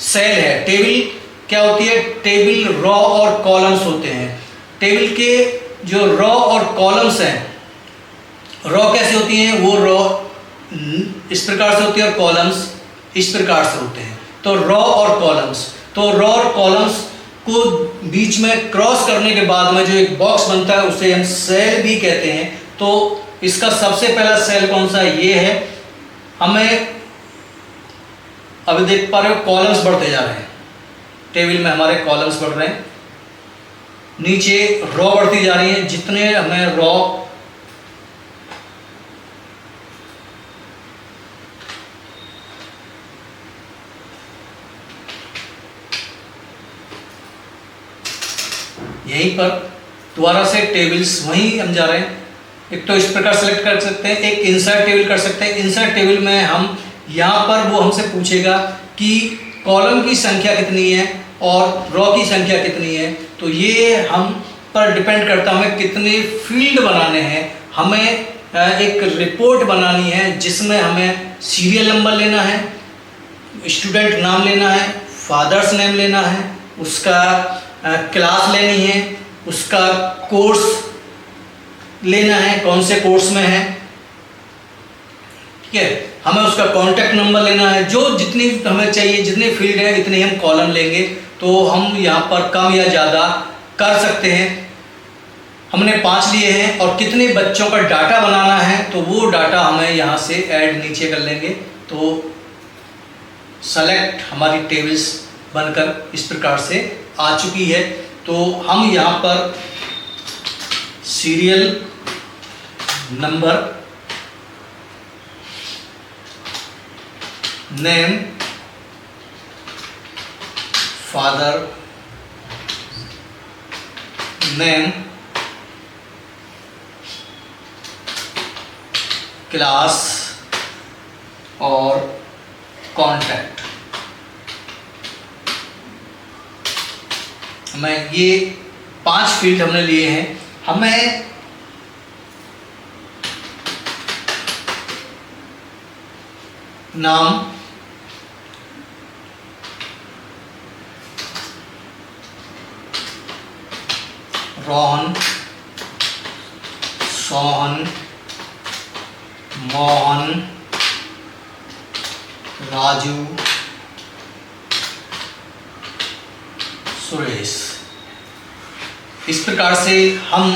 सेल है, टेबल क्या होती है, टेबल रॉ और कॉलम्स होते हैं। टेबल के जो रॉ और कॉलम्स हैं, रॉ कैसे होती हैं, वो रॉ इस प्रकार से होती है और कॉलम्स इस प्रकार से होते हैं। तो रॉ और कॉलम्स, तो रॉ और कॉलम्स को बीच में क्रॉस करने के बाद में जो एक बॉक्स बनता है उसे हम सेल भी कहते हैं। तो इसका सबसे पहला सेल कौन सा है, ये है। हमें अभी देख पा रहे हो कॉलम्स बढ़ते जा रहे हैं, टेबल में हमारे कॉलम्स बढ़ रहे हैं, नीचे रॉ बढ़ती जा रही है। जितने हमें रॉ यहीं पर दोबारा से टेबल्स वहीं हम जा रहे हैं। एक तो इस प्रकार सेलेक्ट कर सकते हैं, एक इंसर्ट टेबल कर सकते हैं। इंसर्ट टेबल में हम यहाँ पर वो हमसे पूछेगा कि कॉलम की संख्या कितनी है और रॉ की संख्या कितनी है। तो ये हम पर डिपेंड करता है हमें कितने फील्ड बनाने हैं। हमें एक रिपोर्ट बनानी है जिसमें हमें सीरियल नंबर लेना है, स्टूडेंट नाम लेना है, फादर्स नेम लेना है, उसका क्लास लेनी है, उसका कोर्स लेना है, कौन से कोर्स में है, ठीक है। हमें उसका कॉन्टैक्ट नंबर लेना है। जो जितनी हमें चाहिए, जितने फील्ड है इतने हम कॉलम लेंगे। तो हम यहाँ पर कम या ज़्यादा कर सकते हैं। हमने 5 लिए हैं और कितने बच्चों का डाटा बनाना है तो वो डाटा हमें यहाँ से ऐड नीचे कर लेंगे। तो सेलेक्ट हमारी टेबल्स बनकर इस प्रकार से आ चुकी है। तो हम यहाँ पर serial number, name, father name, class और कॉन्टैक्ट, हमें ये 5 फील्ड हमने लिए हैं। हमें नाम, रोहन, सोहन, मोहन, राजू, सुरेश, इस प्रकार से हम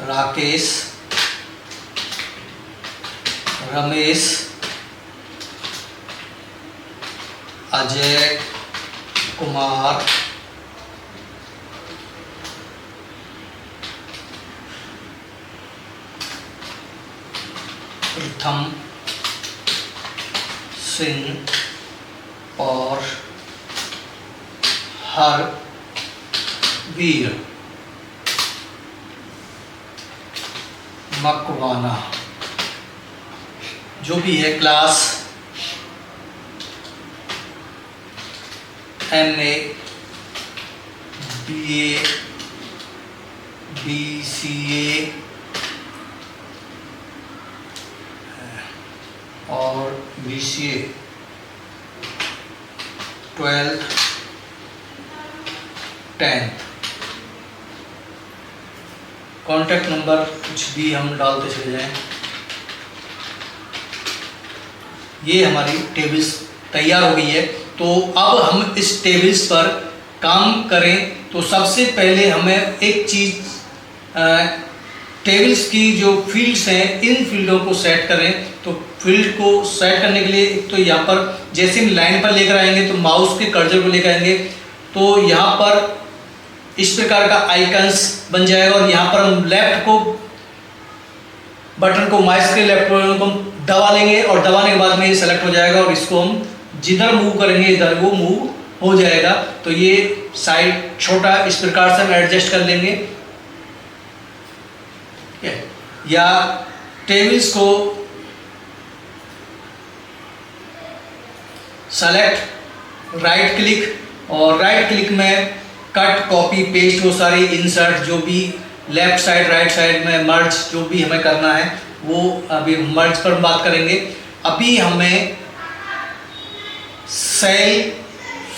राकेश, रमेश, अजय कुमार, प्रथम सिंह और हर वीर मकवाना, जो भी है, क्लास MA, BA, BCA और BCA, 12th 10th। Contact number कुछ भी हम डालते चले जाएं। ये हमारी टेबल्स तैयार हो गई है। तो अब हम इस टेबल्स पर काम करें तो सबसे पहले हमें एक चीज़ टेबल्स की जो फील्ड्स हैं इन फील्डों को सेट करें। तो फील्ड को सेट करने के लिए एक तो यहाँ पर जैसे हम लाइन पर लेकर आएंगे तो माउस के कर्सर को लेकर आएंगे तो यहाँ पर इस प्रकार का आइकन्स बन जाएगा और यहाँ पर हम लेफ्ट को बटन को माउस के लेफ्ट बटन को दबा लेंगे और दबाने के बाद में ये सेलेक्ट हो जाएगा और इसको हम जिधर मूव करेंगे इधर वो मूव हो जाएगा। तो ये साइड छोटा इस प्रकार से हम एडजस्ट कर लेंगे। या टेबल्स को सेलेक्ट राइट क्लिक और राइट क्लिक में कट कॉपी पेस्ट वो सारी इंसर्ट जो भी लेफ्ट साइड राइट साइड में मर्ज जो भी हमें करना है वो अभी मर्ज पर बात करेंगे। अभी हमें सेल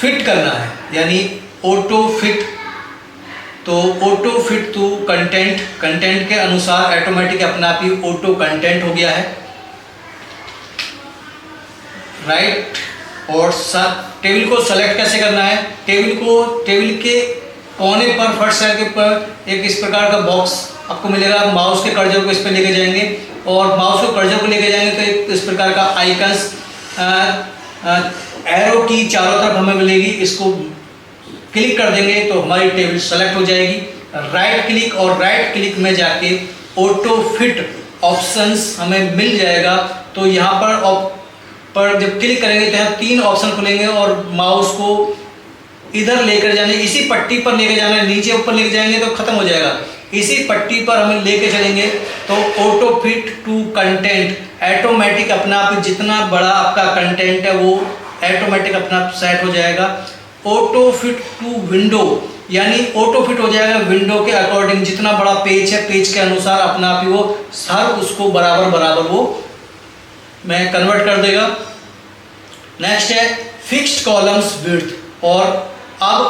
फिट करना है यानी ऑटो फिट। तो auto fit to content, content के अनुसार ऑटोमेटिक अपने आप ही ऑटो कंटेंट हो गया है। राइट और टेबल को सेलेक्ट कैसे करना है, टेबल के कोने पर फर्स्ट सेल के ऊपर एक इस प्रकार का बॉक्स आपको मिलेगा। माउस के कर्सर को इस पर लेके जाएंगे और माउस के कर्सर को लेके जाएंगे तो एक इस प्रकार का आइकन्स एरो की चारों तरफ हमें मिलेगी। इसको क्लिक कर देंगे तो हमारी टेबल सेलेक्ट हो जाएगी। राइट क्लिक और राइट क्लिक में जाके ऑटो फिट ऑप्शंस हमें मिल जाएगा। तो यहाँ पर जब क्लिक करेंगे तो यहाँ 3 ऑप्शन खुलेंगे और माउस को इधर लेकर जाने, इसी पट्टी पर लेकर जाना, नीचे ऊपर लेकर जाएंगे तो खत्म हो जाएगा। इसी पट्टी पर हमें लेके चलेंगे तो auto fit to content automatic अपना आप जितना बड़ा आपका कंटेंट है वो ऑटोमेटिक अपना सेट हो जाएगा। ऑटो फिट टू विंडो यानी ऑटो फिट हो जाएगा विंडो के अकॉर्डिंग, जितना बड़ा पेज है पेज के अनुसार अपना आप ही वो हर उसको बराबर वो मैं कन्वर्ट कर देगा। नेक्स्ट है फिक्स्ड कॉलम्स विड्थ, और अब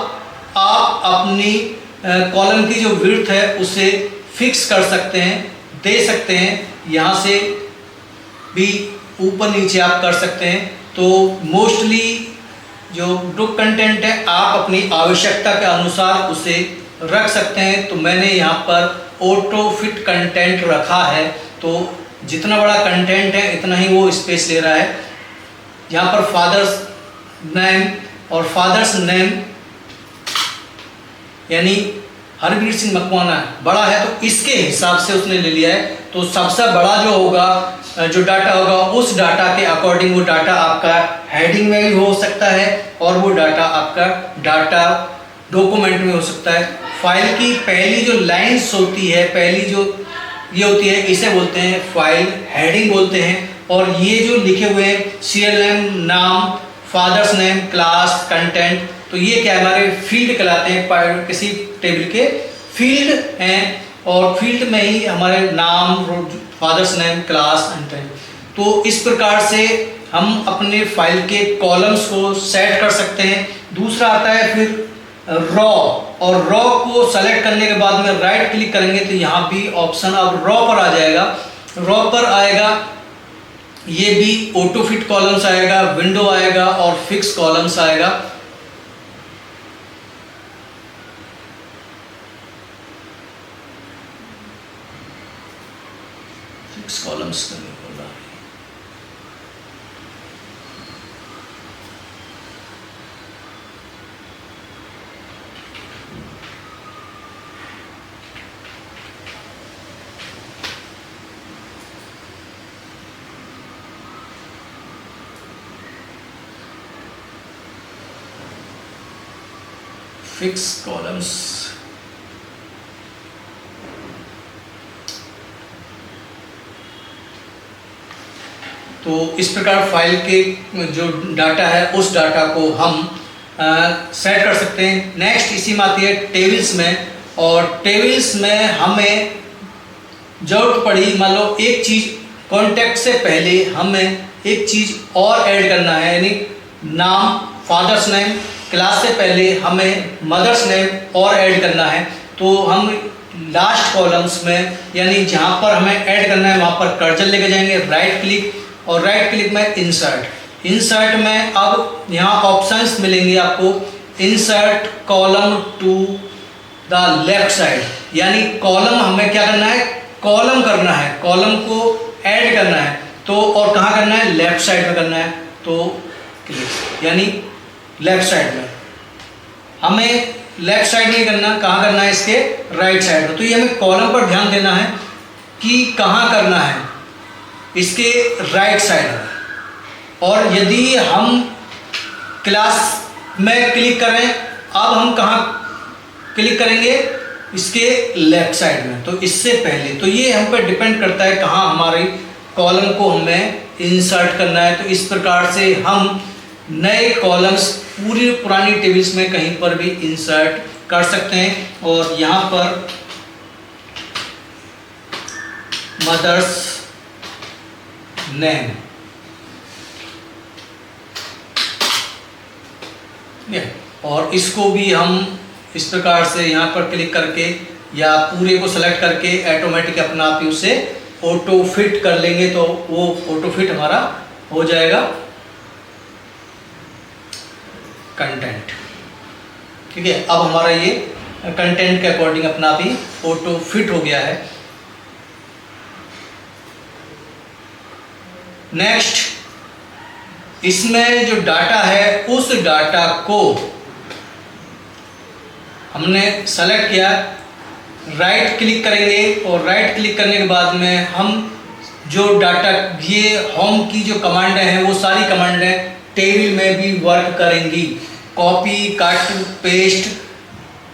आप अपनी कॉलम की जो विड्थ है उसे फिक्स कर सकते हैं, दे सकते हैं। यहाँ से भी ऊपर नीचे आप कर सकते हैं। तो मोस्टली जो ग्रुप कंटेंट है आप अपनी आवश्यकता के अनुसार उसे रख सकते हैं। तो मैंने यहाँ पर ऑटो फिट कंटेंट रखा है तो जितना बड़ा कंटेंट है इतना ही वो स्पेस ले रहा है। यहाँ पर फादर्स नेम और फादर्स नेम यानी हरवीर सिंह मकवाना बड़ा है तो इसके हिसाब से उसने ले लिया है। तो सबसे बड़ा जो होगा जो डाटा होगा उस डाटा के अकॉर्डिंग वो डाटा आपका हेडिंग में भी हो सकता है और वो डाटा आपका डाटा डॉक्यूमेंट में हो सकता है। फाइल की पहली जो लाइंस होती है, पहली जो ये होती है, इसे बोलते हैं फाइल हेडिंग बोलते हैं। और ये जो लिखे हुए हैं CLM नाम, फादर्स नेम, क्लास, कंटेंट, तो ये क्या हमारे फील्ड कहलाते हैं, किसी टेबल के फील्ड हैं और फील्ड में ही हमारे नाम, फादर्स नेम, क्लास, कंटेंट। तो इस प्रकार से हम अपने फाइल के कॉलम्स को सेट कर सकते हैं। दूसरा आता है फिर रॉ, और रॉ को सेलेक्ट करने के बाद में राइट क्लिक करेंगे तो यहाँ भी ऑप्शन अब रॉ पर आ जाएगा। रॉ पर आएगा ये भी ऑटो फिट कॉलम्स आएगा, विंडो आएगा और फिक्स कॉलम्स आएगा। फिक्स कॉलम्स करने को बोला। फिक्स कॉलम्स तो इस प्रकार फाइल के जो डाटा है उस डाटा को हम सेट कर सकते हैं। नेक्स्ट इसी में आती है टेबल्स में, और टेबल्स में हमें जरूरत पड़ी मान लो एक चीज़ कॉन्टैक्ट से पहले हमें एक चीज़ और ऐड करना है, यानी नाम, फादर्स नेम, क्लास से पहले हमें मदर्स नेम और ऐड करना है। तो हम लास्ट कॉलम्स में यानी जहाँ पर हमें ऐड करना है वहाँ पर कर्सर लेके जाएंगे, राइट क्लिक और राइट क्लिक में इंसर्ट में अब यहाँ ऑप्शंस मिलेंगे आपको। Insert column to the left side, यानी कॉलम हमें क्या करना है कॉलम करना है, कॉलम को ऐड करना है, तो और कहाँ करना है, लेफ्ट साइड में करना है, तो क्लिक यानी लेफ्ट साइड में। हमें लेफ्ट साइड में करना, कहाँ करना है, इसके राइट साइड में। तो ये हमें कॉलम पर ध्यान देना है कि कहाँ करना है, इसके राइट साइड में। और यदि हम क्लास में क्लिक करें, अब हम कहाँ क्लिक करेंगे, इसके लेफ्ट साइड में, तो इससे पहले। तो ये हम पर डिपेंड करता है कहाँ हमारी कॉलम को हमें इंसर्ट करना है। तो इस प्रकार से हम नए कॉलम्स पूरी पुरानी टेबल्स में कहीं पर भी इंसर्ट कर सकते हैं। और यहाँ पर मदर्स नेम, और इसको भी हम इस प्रकार से यहाँ पर क्लिक करके या पूरे को सेलेक्ट करके ऑटोमेटिक अपना आप उसे ऑटो फिट कर लेंगे, तो वो ऑटो फिट हमारा हो जाएगा कंटेंट। ठीक है, अब हमारा ये कंटेंट के अकॉर्डिंग अपना आप ही ऑटो फिट हो गया है। नेक्स्ट, इसमें जो डाटा है उस डाटा को हमने सेलेक्ट किया, राइट क्लिक करेंगे, और राइट क्लिक करने के बाद में हम जो डाटा, ये होम की जो कमांडें हैं वो सारी कमांडें टेबल में भी वर्क करेंगी। Copy, cut, paste,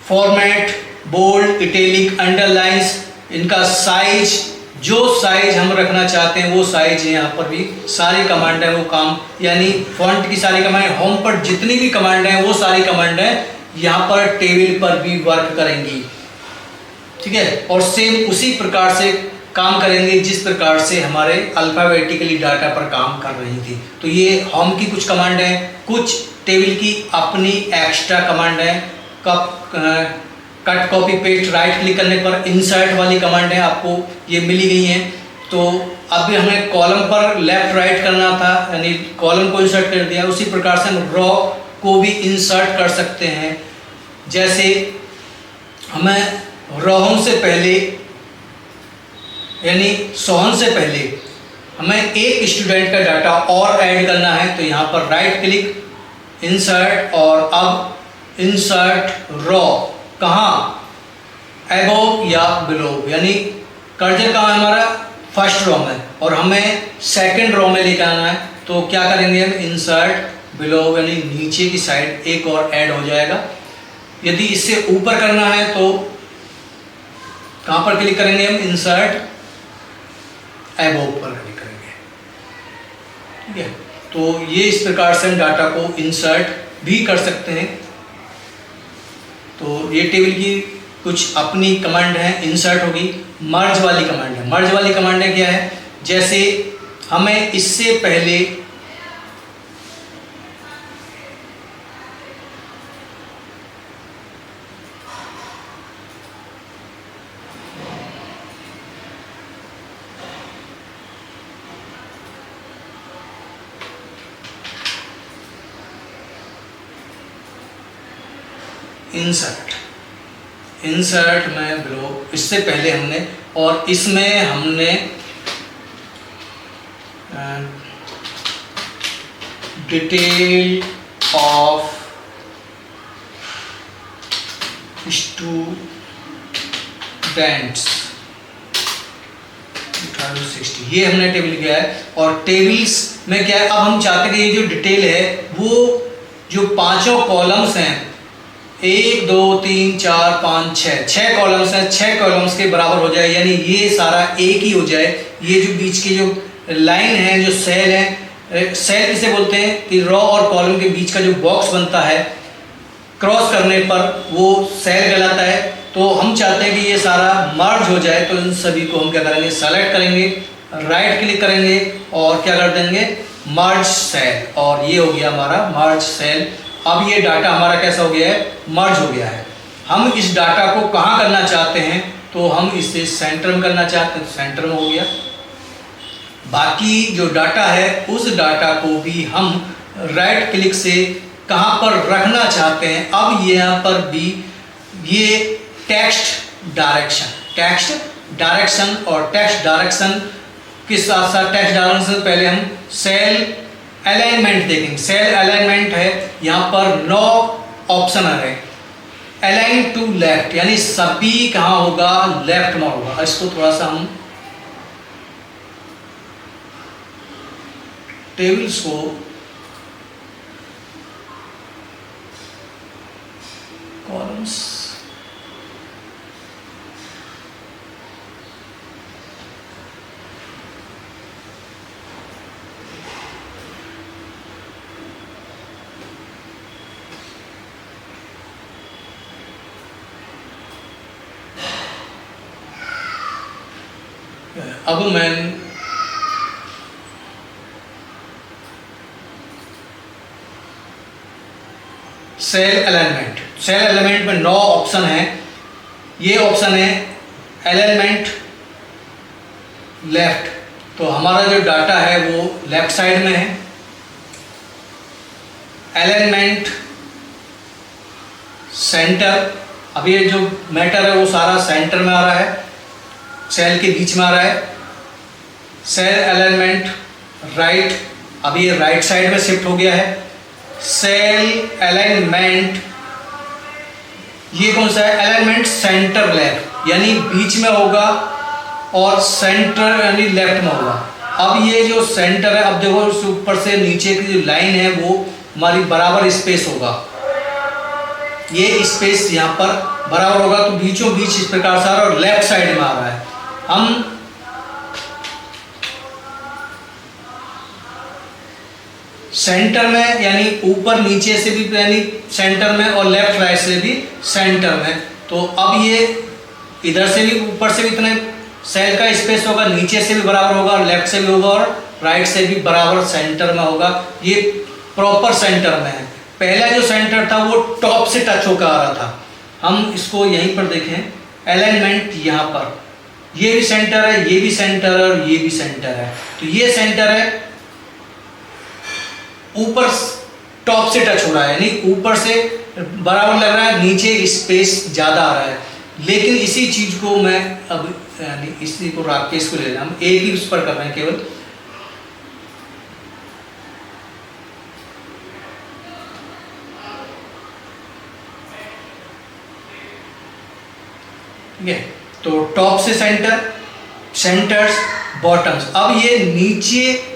format, bold, italic, underlines, इनका साइज, जो साइज हम रखना चाहते हैं वो साइज यहाँ पर भी सारी कमांड है वो काम, यानी फॉन्ट की सारी कमांड, होम पर जितनी भी कमांड हैं वो सारी कमांड हैं यहाँ पर टेबल पर भी वर्क करेंगी। ठीक है, और सेम उसी प्रकार से काम करेंगे जिस प्रकार से हमारे अल्फाबेटिकली डाटा पर काम कर रही थी। तो ये होम की कुछ कमांड है, कुछ टेबल की अपनी एक्स्ट्रा कमांड है। Cut, copy, paste, right click करने पर इंसर्ट वाली कमांड है, आपको ये मिली गई है। तो अब भी हमें कॉलम पर लेफ्ट राइट करना था, यानी कॉलम को इंसर्ट कर दिया। उसी प्रकार से हम रॉ को भी इंसर्ट कर सकते हैं। जैसे हमें रोहन से पहले, यानी सोहन से पहले हमें एक स्टूडेंट का डाटा और ऐड करना है, तो यहाँ पर राइट क्लिक, इंसर्ट, और अब इंसर्ट रॉ, कहाँ, एबोव या बिलो, यानी कर्सर कहाँ है हमारा, फर्स्ट रो में, और हमें सेकंड रो में लेकर आना है। तो क्या करेंगे हम, इंसर्ट बिलो, यानी नीचे की साइड एक और ऐड हो जाएगा। यदि इससे ऊपर करना है तो कहाँ पर क्लिक करेंगे हम, इंसर्ट एबोव पर क्लिक करेंगे। ठीक है, तो ये इस प्रकार से हम डाटा को इंसर्ट भी कर सकते हैं। तो ये टेबल की कुछ अपनी कमांड है, इंसर्ट होगी। मर्ज वाली कमांड है, मर्ज वाली कमांड है क्या है, जैसे हमें इससे पहले इंसर्ट में बिलो, इससे पहले हमने, और इसमें हमने डिटेल ऑफ स्टूडेंट्स 1860 ये हमने टेबल किया है। और टेबल्स में क्या है, अब हम चाहते हैं कि ये जो डिटेल है वो जो पांचों कॉलम्स हैं, 1 2 3 4 5 6 कॉलम्स हैं, 6 कॉलम्स के बराबर हो जाए, यानी ये सारा एक ही हो जाए। ये जो बीच की जो लाइन है, जो सेल है, सेल किसे बोलते हैं कि रॉ और कॉलम के बीच का जो बॉक्स बनता है, क्रॉस करने पर वो सेल कहलाता है। तो हम चाहते हैं कि ये सारा मर्ज हो जाए, तो इन सभी को हम क्या करेंगे, सेलेक्ट करेंगे, राइट क्लिक करेंगे और क्या कर देंगे, मर्ज सेल, और ये हो गया हमारा मर्ज सेल। अब ये डाटा हमारा कैसा हो गया है, मर्ज हो गया है। हम इस डाटा को कहाँ करना चाहते हैं, तो हम इसे सेंटर में करना चाहते हैं, तो सेंटर में हो गया। बाकी जो डाटा है उस डाटा को भी हम राइट क्लिक से कहाँ पर रखना चाहते हैं। अब यहाँ पर भी ये टेक्स्ट डायरेक्शन और टेक्स्ट डायरेक्शन के साथ साथ टेक्स्ट डायरेक्शन से पहले हम सेल अलाइनमेंट देखेंगे। सेल अलाइनमेंट है, यहाँ पर 9 ऑप्शन है। अलाइन टू लेफ्ट यानी सभी कहाँ होगा, लेफ्ट में होगा। इसको थोड़ा सा हम टेबल्स को कॉलम्स अब मैं सेल अलाइनमेंट, सेल अलाइनमेंट में 9 ऑप्शन है। ये ऑप्शन है अलाइनमेंट लेफ्ट, तो हमारा जो डाटा है वो लेफ्ट साइड में है। अलाइनमेंट सेंटर, अब ये जो मैटर है वो सारा सेंटर में आ रहा है, सेल के बीच में आ रहा है। सेल अलाइनमेंट राइट, अब ये राइट साइड में शिफ्ट हो गया है। सेल अलाइनमेंट ये कौन सा है, अलाइनमेंट सेंटर लेफ्ट यानी बीच में होगा और सेंटर यानी लेफ्ट में होगा। अब ये जो सेंटर है, अब देखो ऊपर से नीचे की जो लाइन है वो हमारी बराबर स्पेस होगा, ये स्पेस यहाँ पर बराबर होगा, तो बीचों बीच इस प्रकार से आ रहा है और लेफ्ट साइड में आ रहा है। हम सेंटर में यानी ऊपर नीचे से भी यानी सेंटर में और लेफ्ट राइट से भी सेंटर में, तो अब ये इधर से भी ऊपर से भी इतने सेल का स्पेस होगा, नीचे से भी बराबर होगा और लेफ्ट से भी होगा और राइट से भी बराबर सेंटर में होगा। ये प्रॉपर सेंटर में है। पहला जो सेंटर था वो टॉप से टच होकर आ रहा था। हम इसको यहीं पर देखें, अलाइनमेंट यहाँ पर ये भी सेंटर है, ये भी सेंटर है और ये भी सेंटर है, तो ये सेंटर है ऊपर टॉप से टच हो रहा है यानी ऊपर से बराबर लग रहा है, नीचे स्पेस ज़्यादा आ रहा है। लेकिन इसी चीज़ को मैं अब यानी इसी को राकेश को ले रहे हैं, हम एक ही उस पर कर रहे हैं केवल। ठीक है, तो टॉप से सेंटर, सेंटर्स, बॉटम्स। अब ये नीचे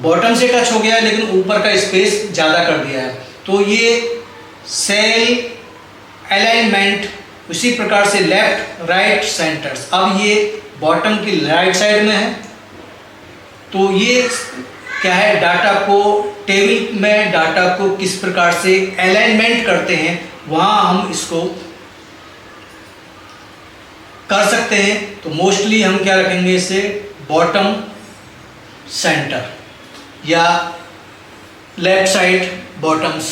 बॉटम से टच हो गया है लेकिन ऊपर का स्पेस ज़्यादा कर दिया है, तो ये सेल अलाइनमेंट उसी प्रकार से लेफ्ट राइट सेंटर्स। अब ये बॉटम की राइट साइड में है, तो ये क्या है, डाटा को टेबल में डाटा को किस प्रकार से अलाइनमेंट करते हैं वहाँ हम इसको कर सकते हैं। तो मोस्टली हम क्या रखेंगे इसे, बॉटम सेंटर या लेफ्ट साइड बॉटम्स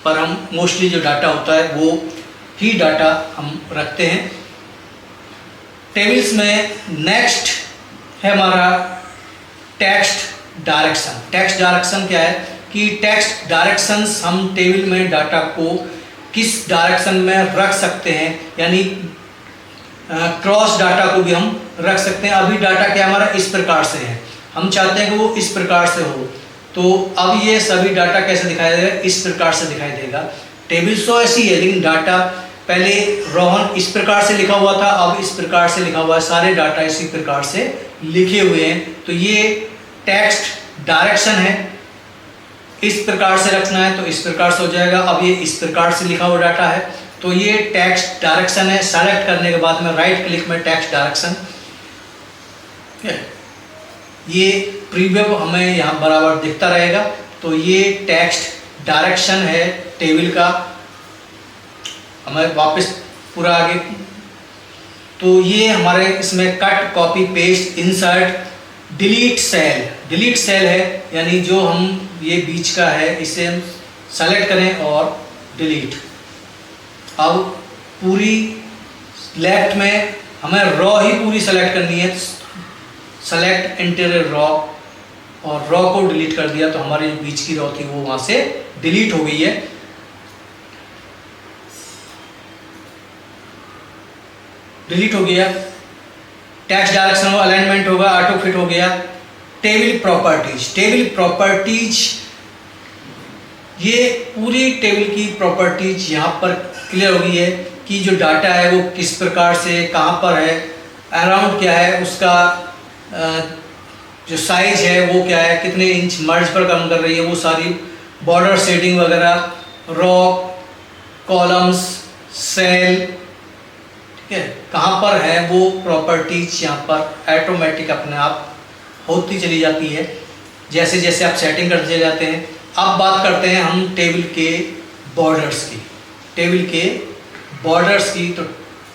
पर हम मोस्टली जो डाटा होता है वो ही डाटा हम रखते हैं। टेबल्स में नेक्स्ट है हमारा टेक्स्ट डायरेक्शन। टेक्स्ट डायरेक्शन क्या है कि टेक्स्ट डायरेक्शंस हम टेबल में डाटा को किस डायरेक्शन में रख सकते हैं, यानी क्रॉस डाटा को भी हम रख सकते हैं। अभी डाटा क्या हमारा इस प्रकार से है, हम चाहते हैं कि वो इस प्रकार से हो, तो अब ये सभी डाटा कैसे दिखाई देगा, इस प्रकार से दिखाई देगा। टेबल्स तो ऐसी है लेकिन डाटा पहले रोहन इस प्रकार से लिखा हुआ था, अब इस प्रकार से लिखा हुआ है, सारे डाटा इसी प्रकार से लिखे हुए हैं। तो ये टेक्स्ट डायरेक्शन है, इस प्रकार से रखना है तो इस प्रकार से हो जाएगा। अब ये इस प्रकार से लिखा हुआ डाटा है तो ये टेक्स्ट डायरेक्शन है। सेलेक्ट करने के बाद में राइट क्लिक में टेक्स्ट डायरेक्शन, ये प्रीव्यू हमें यहाँ बराबर दिखता रहेगा। तो ये टेक्स्ट डायरेक्शन है टेबल का। हमें वापस पूरा आगे, तो ये हमारे इसमें cut copy paste insert delete cell, delete cell है यानी जो हम ये बीच का है इसे हम सेलेक्ट करें और डिलीट। अब पूरी लेफ्ट में हमें रॉ ही पूरी सेलेक्ट करनी है, सेलेक्ट इंटीरियर रॉ, और रॉ को डिलीट कर दिया तो हमारी जो बीच की रॉ थी वो वहाँ से डिलीट हो गई है। डिलीट हो गया। टेक्स्ट डायरेक्शन हो, अलाइनमेंट होगा, ऑटो फिट हो गया। टेबल प्रॉपर्टीज, टेबल प्रॉपर्टीज, ये पूरी टेबल की प्रॉपर्टीज यहाँ पर क्लियर हो गई है कि जो डाटा है वो किस प्रकार से कहाँ पर है, अराउंड क्या है, उसका जो साइज है वो क्या है, कितने इंच मर्ज पर काम कर रही है, वो सारी बॉर्डर शेडिंग वगैरह, रो, कॉलम्स, सेल, ठीक है, कहाँ पर है वो प्रॉपर्टीज यहाँ पर ऑटोमेटिक अपने आप होती चली जाती है जैसे जैसे आप सेटिंग करते चले जाते हैं। अब बात करते हैं हम टेबल के बॉर्डर्स की, टेबल के बॉर्डर्स की। तो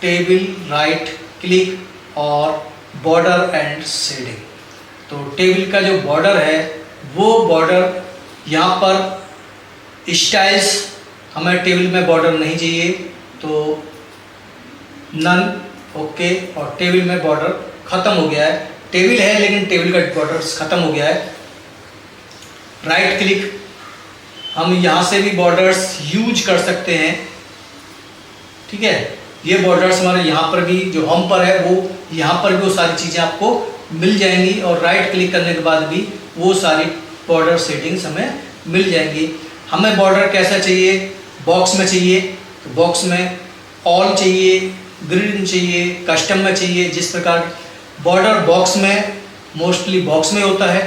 टेबल राइट क्लिक और बॉर्डर एंड शेडिंग। तो टेबल का जो बॉर्डर है वो बॉर्डर यहाँ पर स्टाइल्स, हमें टेबल में बॉर्डर नहीं चाहिए तो नन, ओके। और टेबल में बॉर्डर खत्म हो गया है, टेबल है लेकिन टेबल का बॉर्डर खत्म हो गया है। राइट क्लिक, हम यहाँ से भी बॉर्डर्स यूज कर सकते हैं, ठीक है। ये बॉर्डर्स हमारे यहाँ पर भी जो होम पर है वो यहाँ पर भी वो सारी चीज़ें आपको मिल जाएंगी और राइट क्लिक करने के बाद भी वो सारी बॉर्डर सेटिंग्स हमें मिल जाएंगी। हमें बॉर्डर कैसा चाहिए, बॉक्स में चाहिए तो बॉक्स में, ऑल चाहिए, ग्रिड में चाहिए, कस्टम में चाहिए, जिस प्रकार बॉर्डर बॉक्स में मोस्टली बॉक्स में होता है।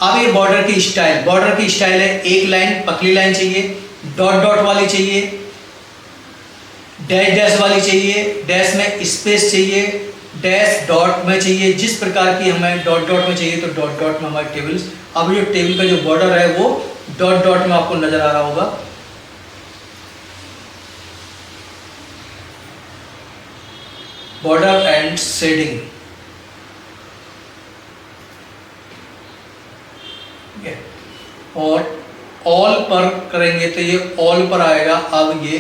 अब ये बॉर्डर की स्टाइल, बॉर्डर की स्टाइल है एक लाइन, पतली लाइन चाहिए, डॉट डॉट वाली चाहिए, डैश डैश वाली चाहिए, डैश में स्पेस चाहिए, डैश डॉट में चाहिए, जिस प्रकार की हमें डॉट डॉट में चाहिए तो डॉट डॉट में हमारे टेबल्स। अब ये टेबल का जो बॉर्डर है वो डॉट डॉट में आपको नजर आ रहा होगा। बॉर्डर एंड शेडिंग, और ऑल पर करेंगे तो ये ऑल पर आएगा। अब ये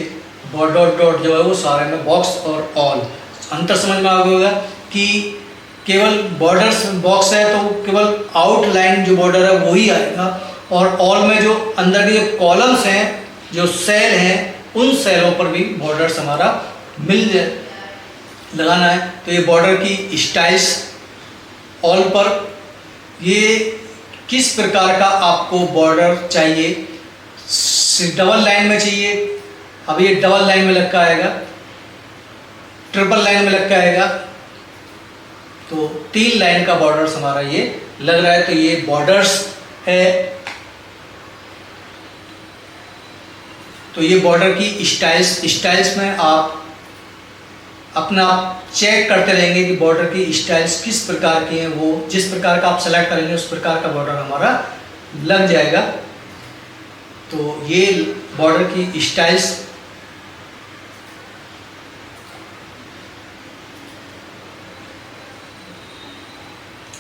डॉट डॉट जो है वो सारे में बॉक्स और ऑल, अंतर समझ में आ गया कि केवल बॉर्डर्स बॉक्स है तो केवल आउटलाइन जो बॉर्डर है वही आएगा, और ऑल में जो अंदर के जो कॉलम्स हैं, जो सेल हैं, उन सेलों पर भी बॉर्डर्स हमारा मिल जाए लगाना है। तो ये बॉर्डर की स्टाइल्स ऑल पर, ये किस प्रकार का आपको बॉर्डर चाहिए, डबल लाइन में चाहिए, अब ये डबल लाइन में लग के आएगा, ट्रिपल लाइन में लग के आएगा, तो 3 लाइन का बॉर्डर्स हमारा ये लग रहा है। तो ये बॉर्डर्स है। तो ये बॉर्डर की स्टाइल्स में आप अपना चेक करते रहेंगे कि बॉर्डर की स्टाइल्स किस प्रकार की हैं, वो जिस प्रकार का आप सेलेक्ट करेंगे उस प्रकार का बॉर्डर हमारा लग जाएगा। तो ये बॉर्डर की स्टाइल्स,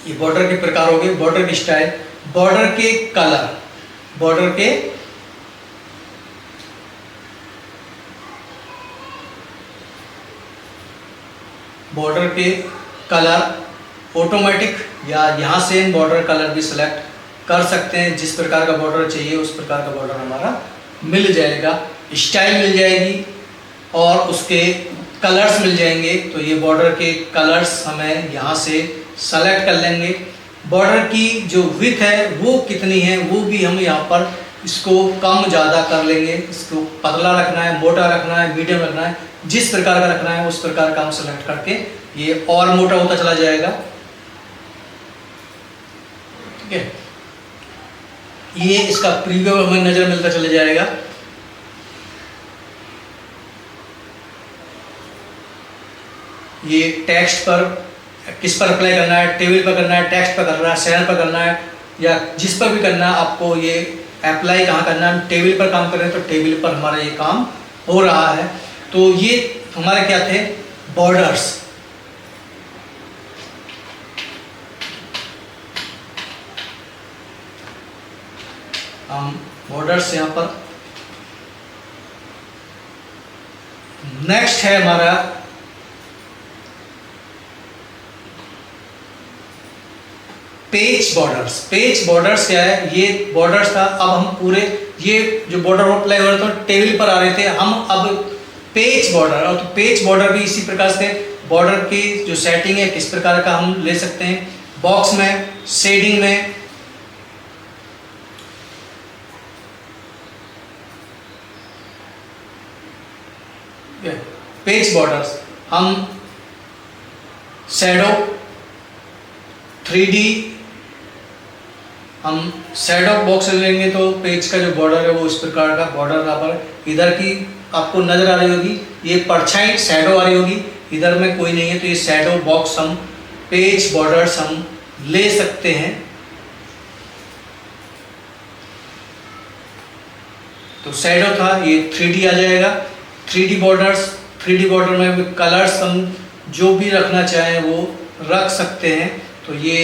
ये बॉर्डर के प्रकार हो गए, बॉर्डर की स्टाइल, बॉर्डर के कलर, बॉर्डर के कलर ऑटोमेटिक, या यहाँ से बॉर्डर कलर भी सिलेक्ट कर सकते हैं, जिस प्रकार का बॉर्डर चाहिए उस प्रकार का बॉर्डर हमारा मिल जाएगा, स्टाइल मिल जाएगी और उसके कलर्स मिल जाएंगे। तो ये बॉर्डर के कलर्स हमें यहाँ से सेलेक्ट कर लेंगे। बॉर्डर की जो विड्थ है वो कितनी है वो भी हम यहाँ पर इसको कम ज़्यादा कर लेंगे, इसको पतला रखना है, मोटा रखना है, मीडियम रखना है, जिस प्रकार का रखना है उस प्रकार का हम सेलेक्ट करके ये और मोटा होता चला जाएगा, ठीक है। ये इसका प्रीव्यू हमें नजर मिलता चला जाएगा। ये टेक्स्ट पर किस पर अप्लाई करना है, टेबल पर करना है, टेक्स्ट पर करना है, सेल पर करना है, या जिस पर भी करना है आपको ये अप्लाई कहाँ करना है। टेबल पर काम कर रहे हैं तो टेबल पर हमारा ये काम हो रहा है। तो ये हमारे क्या थे, बॉर्डर्स। हम बॉर्डर्स यहाँ पर, नेक्स्ट है हमारा पेज बॉर्डर्स। पेज बॉर्डर्स क्या है, ये बॉर्डर्स था, अब हम पूरे ये जो बॉर्डर अप्लाई हो रहे थे टेबल पर आ रहे थे, हम अब पेज बॉर्डर, और तो पेज बॉर्डर भी इसी प्रकार से बॉर्डर की जो सेटिंग है किस प्रकार का हम ले सकते हैं। बॉक्स में, शेडिंग में, पेज बॉर्डर्स, हम शैडो 3D, हम शैडो बॉक्स लेंगे तो पेज का जो बॉर्डर है वो इस प्रकार का बॉर्डर यहाँ पर इधर की आपको नजर आ रही होगी, ये परछाई शैडो आ रही होगी, इधर में कोई नहीं है, तो ये शैडो बॉक्स हम पेज बॉर्डर्स हम ले सकते हैं। तो शैडो था, ये 3D आ जाएगा। 3D बॉर्डर्स, 3D बॉर्डर में कलर्स हम जो भी रखना चाहें वो रख सकते हैं। तो ये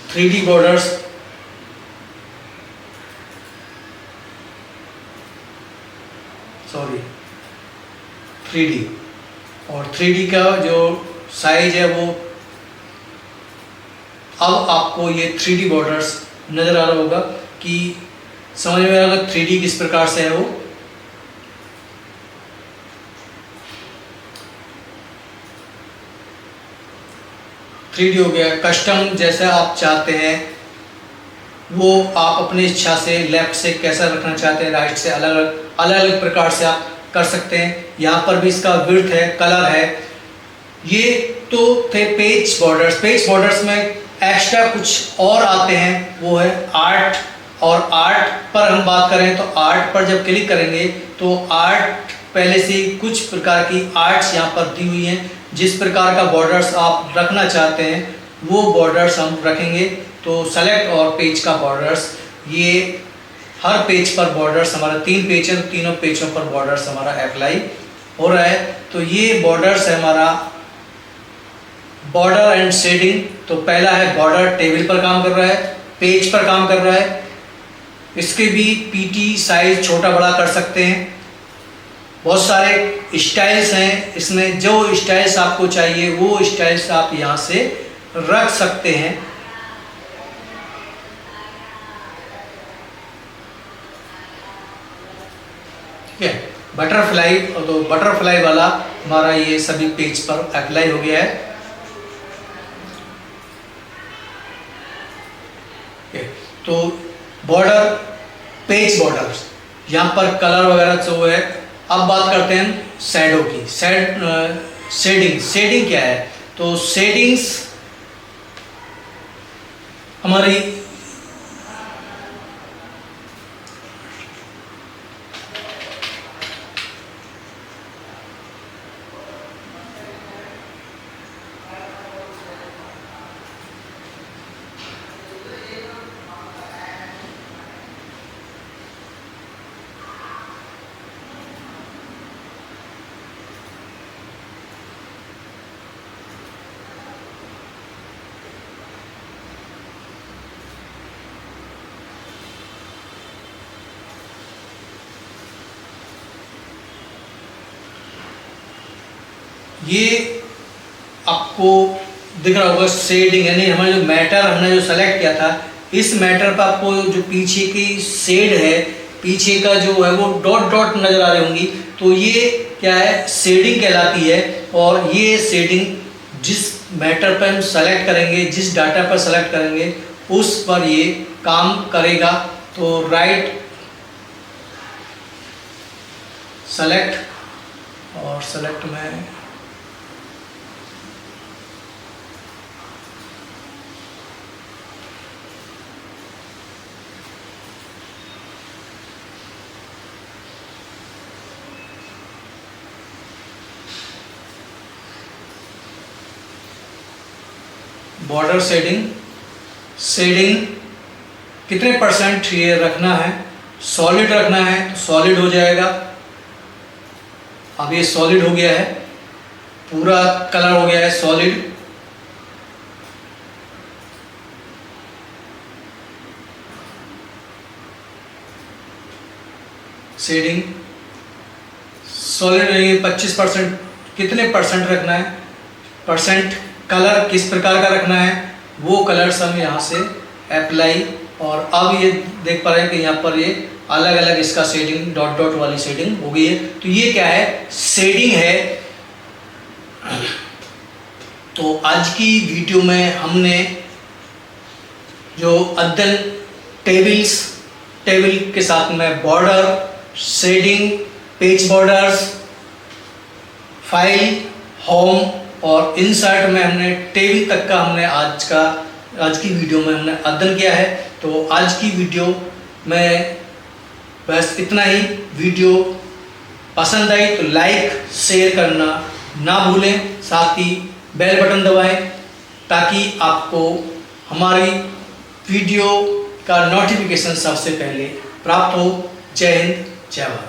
3D बॉर्डर्स, सॉरी 3D, और 3D का जो साइज है वो, अब आपको ये 3D बॉर्डर्स नजर आ रहा होगा कि समझ में आएगा 3D किस प्रकार से है वो। हो गया कस्टम, जैसा आप चाहते हैं वो आप अपनी इच्छा से लेफ्ट से कैसा रखना चाहते हैं, राइट से अलग अलग प्रकार से आप कर सकते हैं। यहाँ पर भी इसका विड्थ है, कलर है। ये तो थे पेज बॉर्डर्स। पेज बॉर्डर्स में एक्स्ट्रा कुछ और आते हैं, वो है आर्ट। और आर्ट पर हम बात करें तो आर्ट पर जब क्लिक करेंगे तो आर्ट पहले से कुछ प्रकार की आर्ट्स यहाँ पर दी हुई हैं। जिस प्रकार का बॉर्डर्स आप रखना चाहते हैं वो बॉर्डर्स हम रखेंगे। तो सेलेक्ट और पेज का बॉर्डर्स, ये हर पेज पर बॉर्डर्स हमारा 3 पेज है, तीनों पेजों पर बॉर्डर्स हमारा अप्लाई हो रहा है। तो ये बॉर्डर्स है हमारा बॉर्डर एंड शेडिंग। तो पहला है बॉर्डर टेबल पर काम कर रहा है, पेज पर काम कर रहा है। इसके भी पीटी साइज छोटा बड़ा कर सकते हैं। बहुत सारे स्टाइल्स हैं इसमें, जो स्टाइल्स आपको चाहिए वो स्टाइल्स आप यहाँ से रख सकते हैं। ठीक है, बटरफ्लाई, तो बटरफ्लाई वाला हमारा ये सभी पेज पर अप्लाई हो गया है। तो बॉर्डर, पेज बॉर्डर्स, यहाँ पर कलर वगैरह जो है। अब बात करते हैं शैडो की। शेडिंग, शेडिंग क्या है? तो शेडिंग्स हमारी ये आपको दिख रहा होगा शेडिंग, यानी हमारे जो मैटर हमने जो सेलेक्ट किया था, इस मैटर पर आपको जो पीछे की शेड है, पीछे का जो है वो डॉट डॉट नजर आ रही होंगी। तो ये क्या है? शेडिंग कहलाती है। और ये शेडिंग जिस मैटर पर हम सेलेक्ट करेंगे, जिस डाटा पर सेलेक्ट करेंगे उस पर ये काम करेगा। तो राइट सेलेक्ट, और सेलेक्ट में बॉर्डर शेडिंग, शेडिंग कितने परसेंट ये रखना है? सॉलिड रखना है तो सॉलिड हो जाएगा। अब ये सॉलिड हो गया है, पूरा कलर हो गया है सॉलिड। शेडिंग सॉलिड 25%, कितने परसेंट रखना है? परसेंट। कलर किस प्रकार का रखना है वो कलर्स हम यहाँ से अप्लाई। और अब ये देख पा रहे हैं कि यहाँ पर ये अलग अलग इसका शेडिंग डॉट डॉट वाली शेडिंग हो गई है। तो ये क्या है, शेडिंग है। तो आज की वीडियो में हमने जो अद्दल टेबल के साथ में border, shading, page borders, file, home और इंसर्ट में हमने टेबल तक का हमने आज की वीडियो में हमने अध्ययन किया है। तो आज की वीडियो में बस इतना ही। वीडियो पसंद आई तो लाइक शेयर करना ना भूलें, साथ ही बेल बटन दबाएं ताकि आपको हमारी वीडियो का नोटिफिकेशन सबसे पहले प्राप्त हो। जय हिंद, जय भारत।